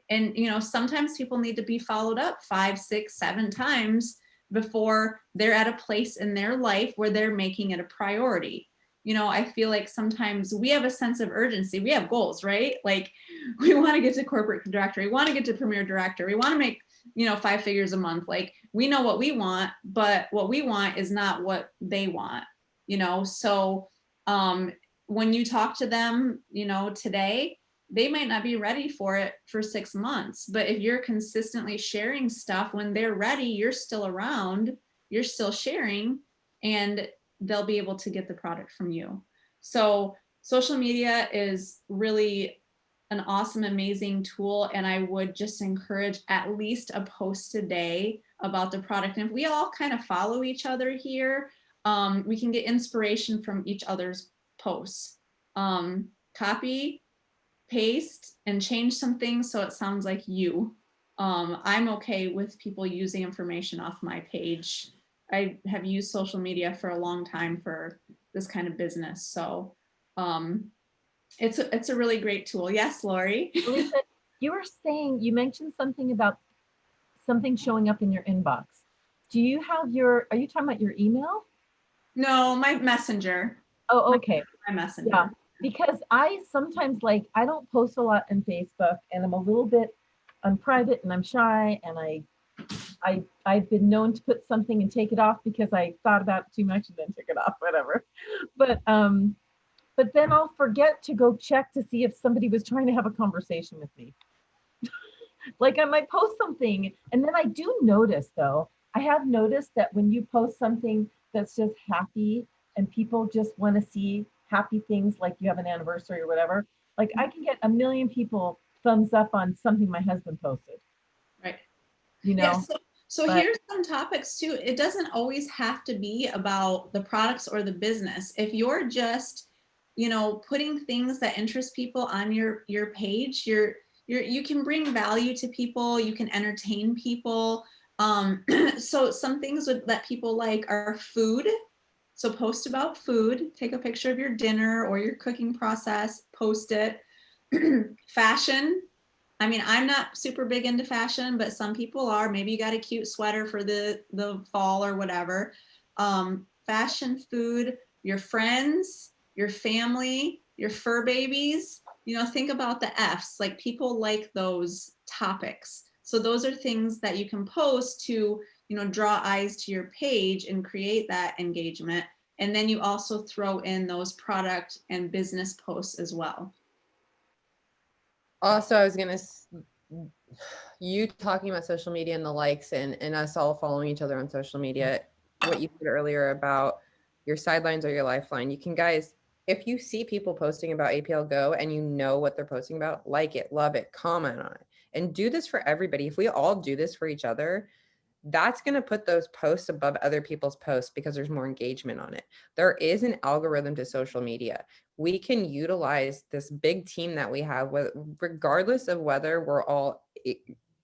And, you know, sometimes people need to be followed up 5, 6, 7 times before they're at a place in their life where they're making it a priority. You know, I feel like sometimes we have a sense of urgency. We have goals, right? Like we want to get to corporate director. We want to get to premier director. We want to make, you know, 5 figures a month. Like we know what we want, but what we want is not what they want, you know? So when you talk to them, you know, today, they might not be ready for it for 6 months, but if you're consistently sharing stuff, when they're ready, you're still around, you're still sharing, and they'll be able to get the product from you. So social media is really an awesome, amazing tool. And I would just encourage at least a post a day about the product. And if we all kind of follow each other here, we can get inspiration from each other's posts. Copy, paste, and change some things so it sounds like you. I'm okay with people using information off my page. I have used social media for a long time for this kind of business. So it's a really great tool. Yes, Lori? Lisa, you were saying, you mentioned something about something showing up in your inbox. Do you have are you talking about your email? No, my messenger. Oh, okay. My messenger. Yeah, because I sometimes, like, I don't post a lot on Facebook, and I'm private and I'm shy, and I've been known to put something and take it off because I thought about it too much and then took it off, whatever. But then I'll forget to go check to see if somebody was trying to have a conversation with me. Like I might post something, and then I do notice, though, I have noticed that when you post something that's just happy and people just want to see happy things, like you have an anniversary or whatever, like I can get 1 million people thumbs up on something my husband posted. Right. You know? Yeah, so here's some topics too. It doesn't always have to be about the products or the business. If you're just, you know, putting things that interest people on your page, you can bring value to people, you can entertain people. So some things that people like are food. So post about food, take a picture of your dinner or your cooking process, post it. Fashion. I mean, I'm not super big into fashion, but some people are. Maybe you got a cute sweater for the fall or whatever. Fashion, food, your friends, your family, your fur babies, you know, think about the F's. Like people like those topics. So those are things that you can post to, you know, draw eyes to your page and create that engagement. And then you also throw in those product and business posts as well. Also, I was gonna, you talking about social media and the likes and us all following each other on social media, what you said earlier about your sidelines or your lifeline, you can, guys, if you see people posting about APL Go and you know what they're posting about, like it, love it, comment on it, and do this for everybody. If we all do this for each other, that's going to put those posts above other people's posts because there's more engagement on it. There is an algorithm to social media. We can utilize this big team that we have, regardless of whether we're all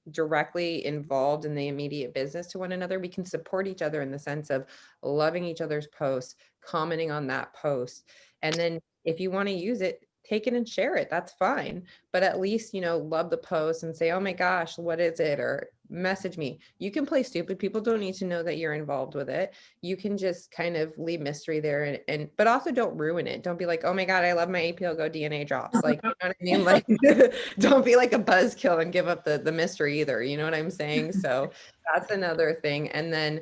directly involved in the immediate business to one another. We can support each other in the sense of loving each other's posts, commenting on that post. And then if you want to use it, take it and share it. That's fine. But at least, you know, love the post and say, oh my gosh, what is it? Or message me. You can play stupid. People don't need to know that you're involved with it. You can just kind of leave mystery there and but also don't ruin it. Don't be like, oh my God, I love my APL Go DNA drops. Like, you know what I mean? Like, don't be like a buzzkill and give up the mystery either. You know what I'm saying? So that's another thing. And then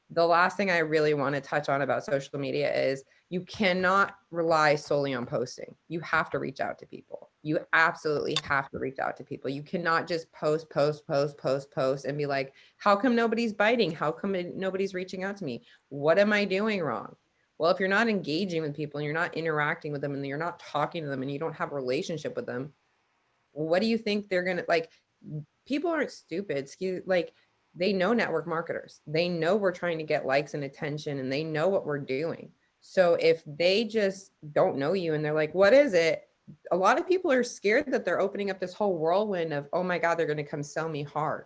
the last thing I really want to touch on about social media is you cannot rely solely on posting. You have to reach out to people. You absolutely have to reach out to people. You cannot just post and be like, how come nobody's biting? How come nobody's reaching out to me? What am I doing wrong? Well, if you're not engaging with people and you're not interacting with them and you're not talking to them and you don't have a relationship with them, what do you think they're going to like? People aren't stupid. Like, they know network marketers. They know we're trying to get likes and attention and they know what we're doing. So if they just don't know you and they're like, what is it? A lot of people are scared that they're opening up this whole whirlwind of, oh my God, they're going to come sell me hard.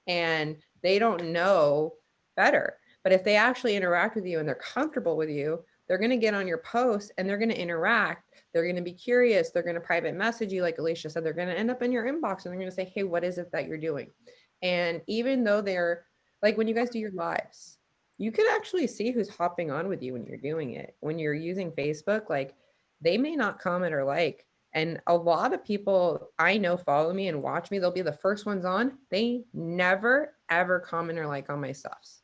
And they don't know better. But if they actually interact with you and they're comfortable with you, they're going to get on your post and they're going to interact. They're going to be curious. They're going to private message you. Like Alicia said, they're going to end up in your inbox and they're going to say, hey, what is it that you're doing? And even though they're like, when you guys do your lives, you can actually see who's hopping on with you when you're doing it. When you're using Facebook, like they may not comment or like, and a lot of people I know follow me and watch me. They'll be the first ones on. They never, ever comment or like on my stuffs,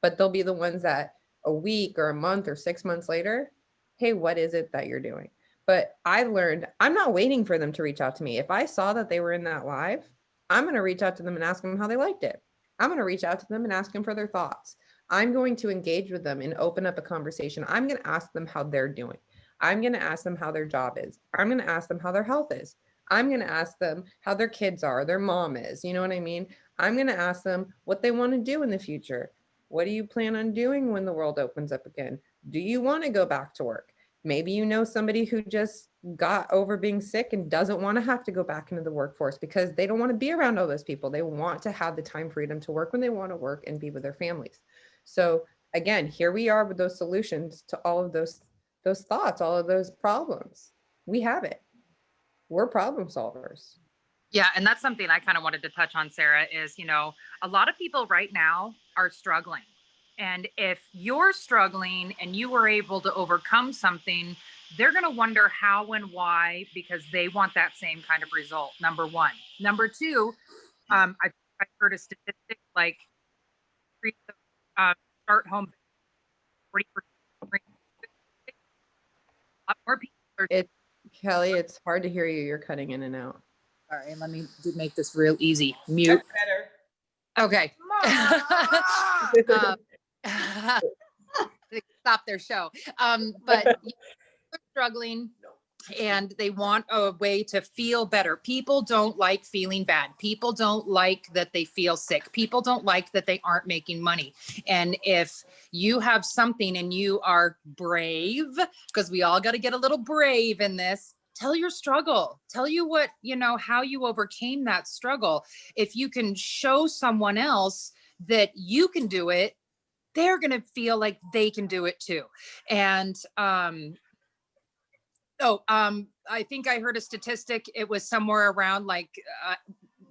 but they'll be the ones that a week or a month or 6 months later, hey, what is it that you're doing? But I learned I'm not waiting for them to reach out to me. If I saw that they were in that live, I'm going to reach out to them and ask them how they liked it. I'm going to reach out to them and ask them for their thoughts. I'm going to engage with them and open up a conversation. I'm going to ask them how they're doing. I'm going to ask them how their job is. I'm going to ask them how their health is. I'm going to ask them how their kids are, their mom is. You know what I mean? I'm going to ask them what they want to do in the future. What do you plan on doing when the world opens up again? Do you want to go back to work? Maybe you know somebody who just got over being sick and doesn't want to have to go back into the workforce because they don't want to be around all those people. They want to have the time freedom to work when they want to work and be with their families. So again, here we are with those solutions to all of those thoughts, all of those problems. We have it. We're problem solvers. Yeah, and that's something I kind of wanted to touch on, Sarah, is, you know, a lot of people right now are struggling. And if you're struggling and you were able to overcome something, they're going to wonder how and why, because they want that same kind of result. Number one. Number two, I've heard a statistic like start home 40%. A lot more people are. Kelly, it's hard to hear you. You're cutting in and out. All right, let me make this real easy. Mute. Better. Okay. They stop their show. But they're struggling and they want a way to feel better. People don't like feeling bad. People don't like that they feel sick. People don't like that they aren't making money. And if you have something and you are brave, because we all got to get a little brave in this, tell your struggle. Tell you what, you know, how you overcame that struggle. If you can show someone else that you can do it, they're going to feel like they can do it too. And I think I heard a statistic. It was somewhere around like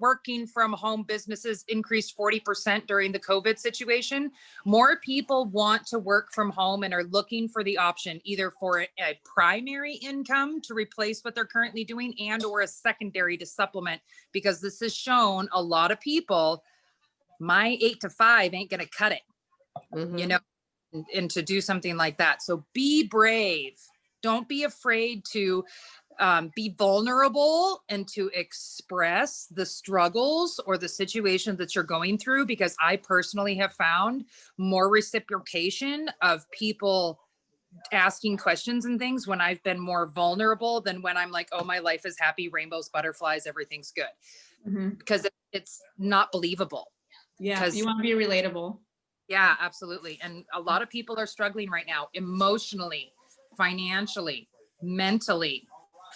working from home businesses increased 40% during the COVID situation. More people want to work from home and are looking for the option either for a primary income to replace what they're currently doing and or a secondary to supplement, because this has shown a lot of people, my 8 to 5 ain't going to cut it, you know, and to do something like that. So be brave. Don't be afraid to be vulnerable and to express the struggles or the situations that you're going through, because I personally have found more reciprocation of people asking questions and things when I've been more vulnerable than when I'm like, oh, my life is happy, rainbows, butterflies, everything's good. Because it's not believable. Yeah, you want to be relatable. Yeah, absolutely. And a lot of people are struggling right now, emotionally, financially, mentally,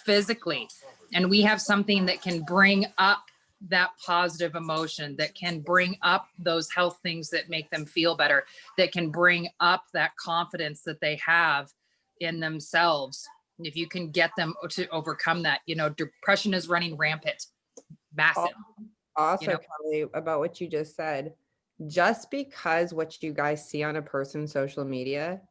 physically. And we have something that can bring up that positive emotion, that can bring up those health things that make them feel better, that can bring up that confidence that they have in themselves. If you can get them to overcome that, you know, depression is running rampant, massive. Also, you know? Kelly, about what you just said, just because what you guys see on a person's social media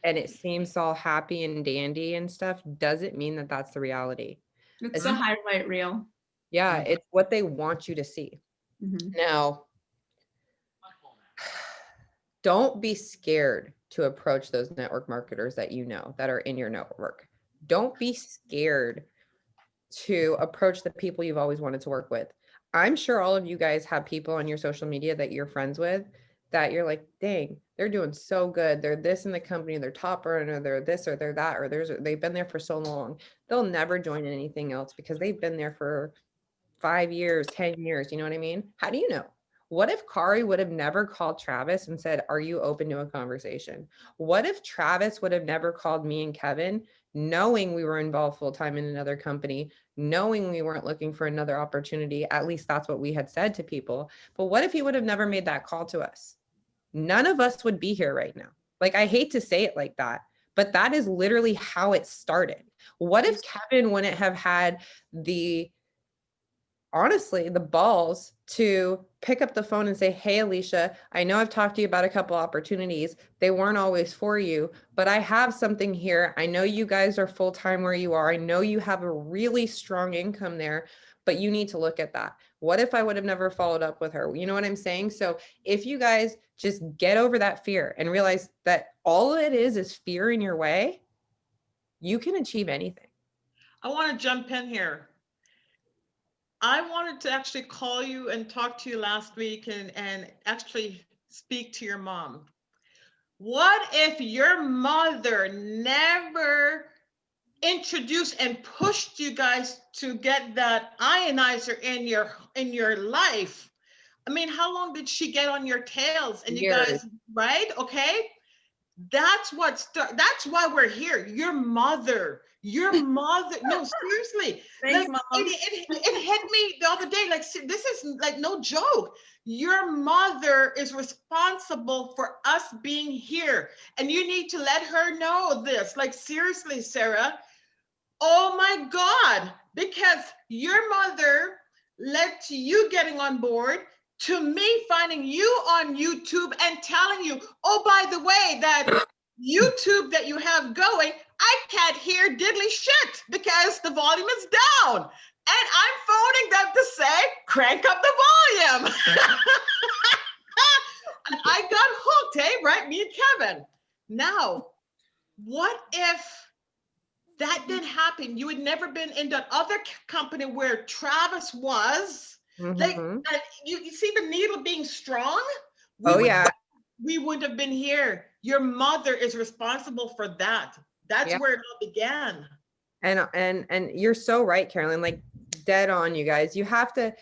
and it seems all happy and dandy and stuff doesn't mean that that's the reality. It's a highlight reel. Yeah, it's what they want you to see. Now, don't be scared to approach those network marketers that you know that are in your network. Don't be scared to approach the people you've always wanted to work with. I'm sure all of you guys have people on your social media that you're friends with that you're like, dang, they're doing so good. They're this in the company, they're top earner, they're this or they're that, or they've been there for so long. They'll never join anything else because they've been there for 5 years, 10 years. You know what I mean? How do you know? What if Kari would have never called Travis and said, are you open to a conversation? What if Travis would have never called me and Kevin, knowing we were involved full-time in another company, knowing we weren't looking for another opportunity? At least that's what we had said to people. But what if he would have never made that call to us? None of us would be here right now. Like, I hate to say it like that, but that is literally how it started. What if Kevin wouldn't have had honestly, the balls to pick up the phone and say, hey, Alicia, I know I've talked to you about a couple opportunities. They weren't always for you, but I have something here. I know you guys are full-time where you are. I know you have a really strong income there, but you need to look at that. What if I would have never followed up with her? You know what I'm saying? So if you guys just get over that fear and realize that all it is fear in your way, you can achieve anything. I want to jump in here. I wanted to actually call you and talk to you last week and actually speak to your mom. What if your mother never introduced and pushed you guys to get that ionizer in your life? I mean, how long did she get on your tails? And you guys, right? Okay. That's why we're here. Your mother, no, seriously. Thanks, like, Mom. it hit me the other day. Like, this is like no joke. Your mother is responsible for us being here. And you need to let her know this. Like, seriously, Sarah. Oh my God. Because your mother led to you getting on board, to me finding you on YouTube and telling you, oh, by the way, that YouTube that you have going, I can't hear diddly shit because the volume is down. And I'm phoning them to say, crank up the volume. And I got hooked, hey, right? Me and Kevin. Now, what if that didn't happen? You had never been in that other company where Travis was. Like, you see the needle being strong? We would have been here. Your mother is responsible for that. That's where it all began. And you're so right, Carolyn, like dead on, you guys. You have to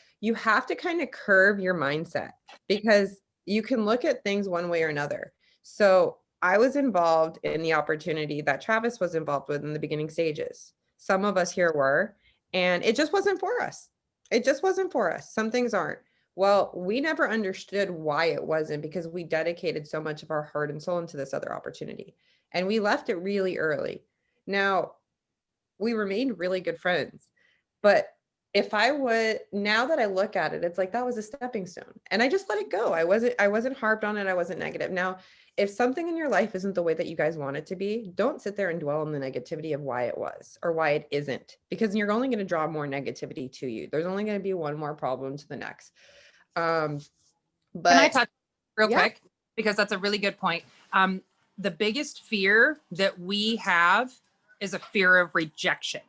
kind of curve your mindset, because you can look at things one way or another. So I was involved in the opportunity that Travis was involved with in the beginning stages. Some of us here were, and it just wasn't for us. It just wasn't for us. Some things aren't. Well, we never understood why it wasn't because we dedicated so much of our heart and soul into this other opportunity. And we left it really early. Now, we remained really good friends. But if I would, now that I look at it, it's like that was a stepping stone. And I just let it go. I wasn't harped on it. I wasn't negative. Now, if something in your life isn't the way that you guys want it to be, don't sit there and dwell on the negativity of why it was or why it isn't, because you're only going to draw more negativity to you. There's only going to be one more problem to the next. Can I But touch real yeah. quick? Because that's a really good point. The biggest fear that we have is a fear of rejection.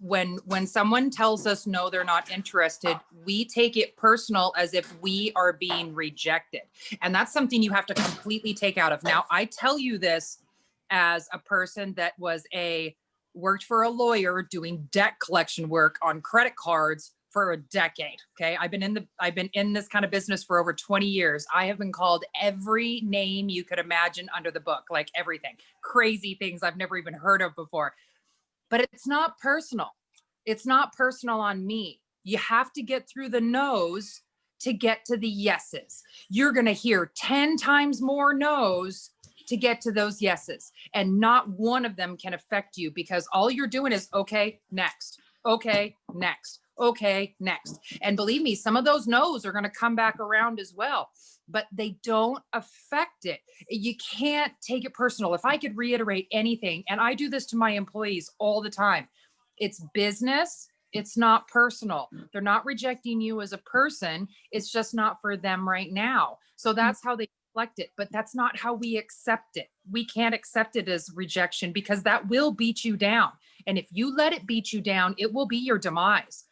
When someone tells us no, they're not interested, we take it personal as if we are being rejected. And that's something you have to completely take out of. Now, I tell you this as a person that worked for a lawyer doing debt collection work on credit cards for a decade. Okay. I've been in this kind of business for over 20 years. I have been called every name you could imagine under the book, like everything, crazy things I've never even heard of before. But it's not personal. It's not personal on me. You have to get through the no's to get to the yeses. You're going to hear 10 times more no's to get to those yeses. And not one of them can affect you because all you're doing is, okay, next. Okay, next. Okay, next. And believe me, some of those no's are going to come back around as well, but they don't affect it. You can't take it personal. If I could reiterate anything, and I do this to my employees all the time, it's business. It's not personal. They're not rejecting you as a person. It's just not for them right now. So that's how they reflect it, but that's not how we accept it. We can't accept it as rejection because that will beat you down. And if you let it beat you down, it will be your demise.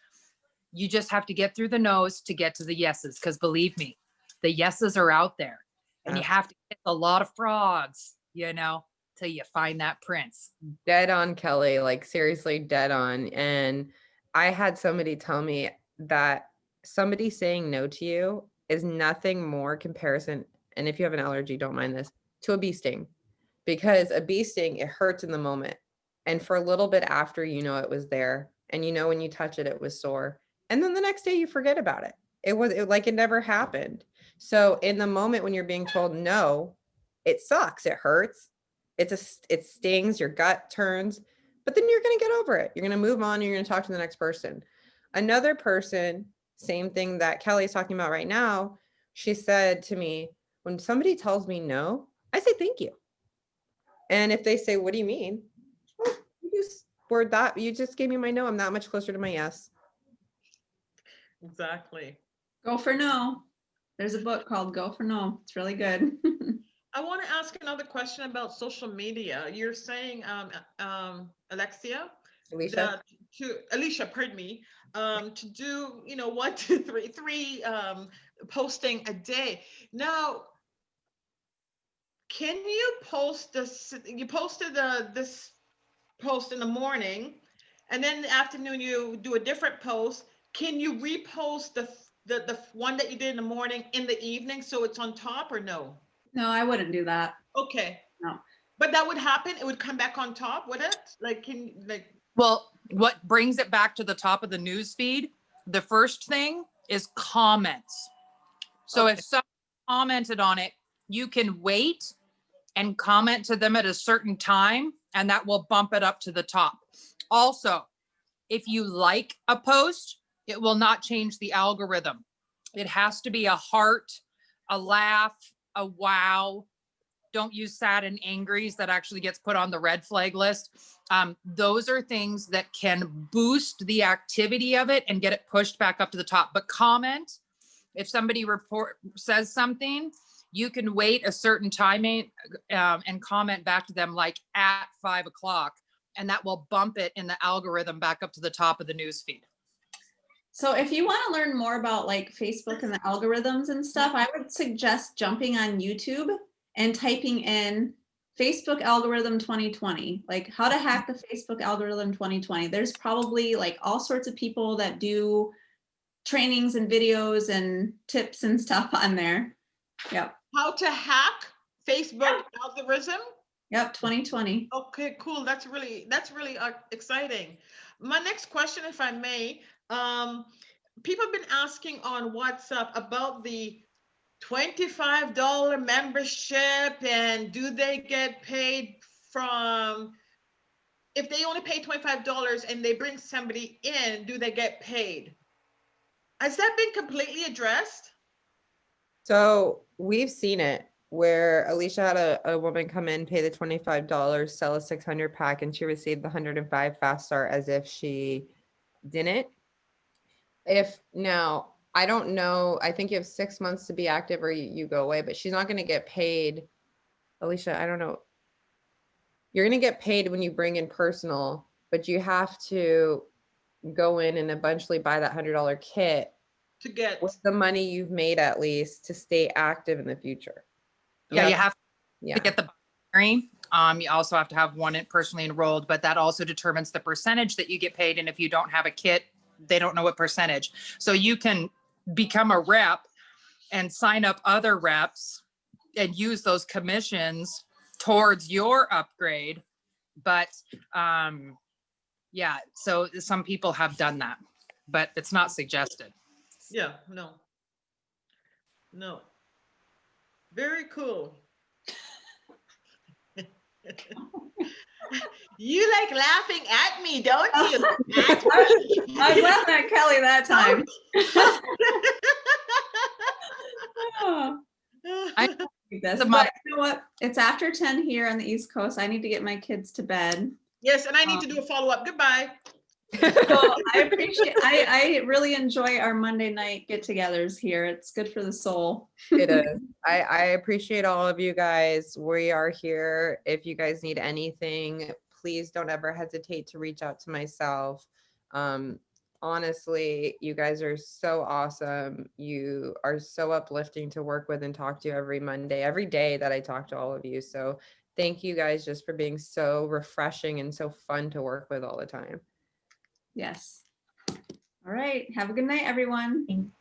You just have to get through the no's to get to the yeses. Because believe me, the yeses are out there and you have to hit a lot of frogs, till you find that prince. Dead on, Kelly, like seriously dead on. And I had somebody tell me that somebody saying no to you is nothing more comparison. And if you have an allergy, don't mind this, to a bee sting, because a bee sting, it hurts in the moment. And for a little bit after, it was there. And when you touch it, it was sore. And then the next day you forget about it. It like it never happened. So in the moment when you're being told no, it sucks. It hurts. It stings, your gut turns, but then you're going to get over it. You're going to move on. You're going to talk to the next person. Another person, same thing that Kelly is talking about right now. She said to me, when somebody tells me no, I say, thank you. And if they say, what do you mean? Well, you just gave me my no. I'm that much closer to my yes. Exactly. Go for no. There's a book called Go for No. It's really good. I want to ask another question about social media. You're saying, Alicia, pardon me, to do, 1, 2, 3, 3 posting a day. Now, can you post this? You posted this post in the morning, and then in the afternoon you do a different post. Can you repost the one that you did in the morning in the evening so it's on top, or no? No, I wouldn't do that. Okay. No. But that would happen. It would come back on top, would it? Well, what brings it back to the top of the news feed? The first thing is comments. So if someone commented on it, you can wait and comment to them at a certain time, and that will bump it up to the top. Also, if you like a post, it will not change the algorithm. It has to be a heart, a laugh, a wow. Don't use sad and angries. That actually gets put on the red flag list. Those are things that can boost the activity of it and get it pushed back up to the top. But comment, if somebody says something, you can wait a certain time and comment back to them like at 5 o'clock, and that will bump it in the algorithm back up to the top of the news feed. So if you want to learn more about like Facebook and the algorithms and stuff, I would suggest jumping on YouTube and typing in Facebook algorithm 2020, like how to hack the Facebook algorithm 2020. There's probably like all sorts of people that do trainings and videos and tips and stuff on there. Yep. How to hack Facebook algorithm? Yep, 2020. Okay, cool. That's really exciting. My next question, if I may, people have been asking on WhatsApp about the $25 membership, and do they get paid from, if they only pay $25 and they bring somebody in, do they get paid? Has that been completely addressed? So we've seen it where Alicia had a woman come in, pay the $25, sell a 600 pack, and she received the 105 fast start as if she didn't. If now, I don't know, I think you have 6 months to be active or you go away, but she's not going to get paid. Alicia, I don't know. You're going to get paid when you bring in personal, but you have to go in and eventually buy that $100 kit To get, with the money you've made at least to stay active in the future. Yeah, you have Yeah. to get the binary. You also have to have one personally enrolled, but that also determines the percentage that you get paid. And if you don't have a kit, they don't know what percentage. So you can become a rep and sign up other reps and use those commissions towards your upgrade. But yeah, so some people have done that, but it's not suggested. yeah, no. No. Very cool. You like laughing at me, don't you? At me. I was laughing at Kelly that time. This, The but mother- you know what? It's after 10 here on the East Coast. I need to get my kids to bed. Yes, and I need to do a follow-up. Goodbye. So I appreciate, I really enjoy our Monday night get-togethers here. It's good for the soul. It is. I appreciate all of you guys. We are here. If you guys need anything, please don't ever hesitate to reach out to myself. Honestly, you guys are so awesome. You are so uplifting to work with and talk to every Monday, every day that I talk to all of you. So thank you guys just for being so refreshing and so fun to work with all the time. Yes. All right. Have a good night, everyone.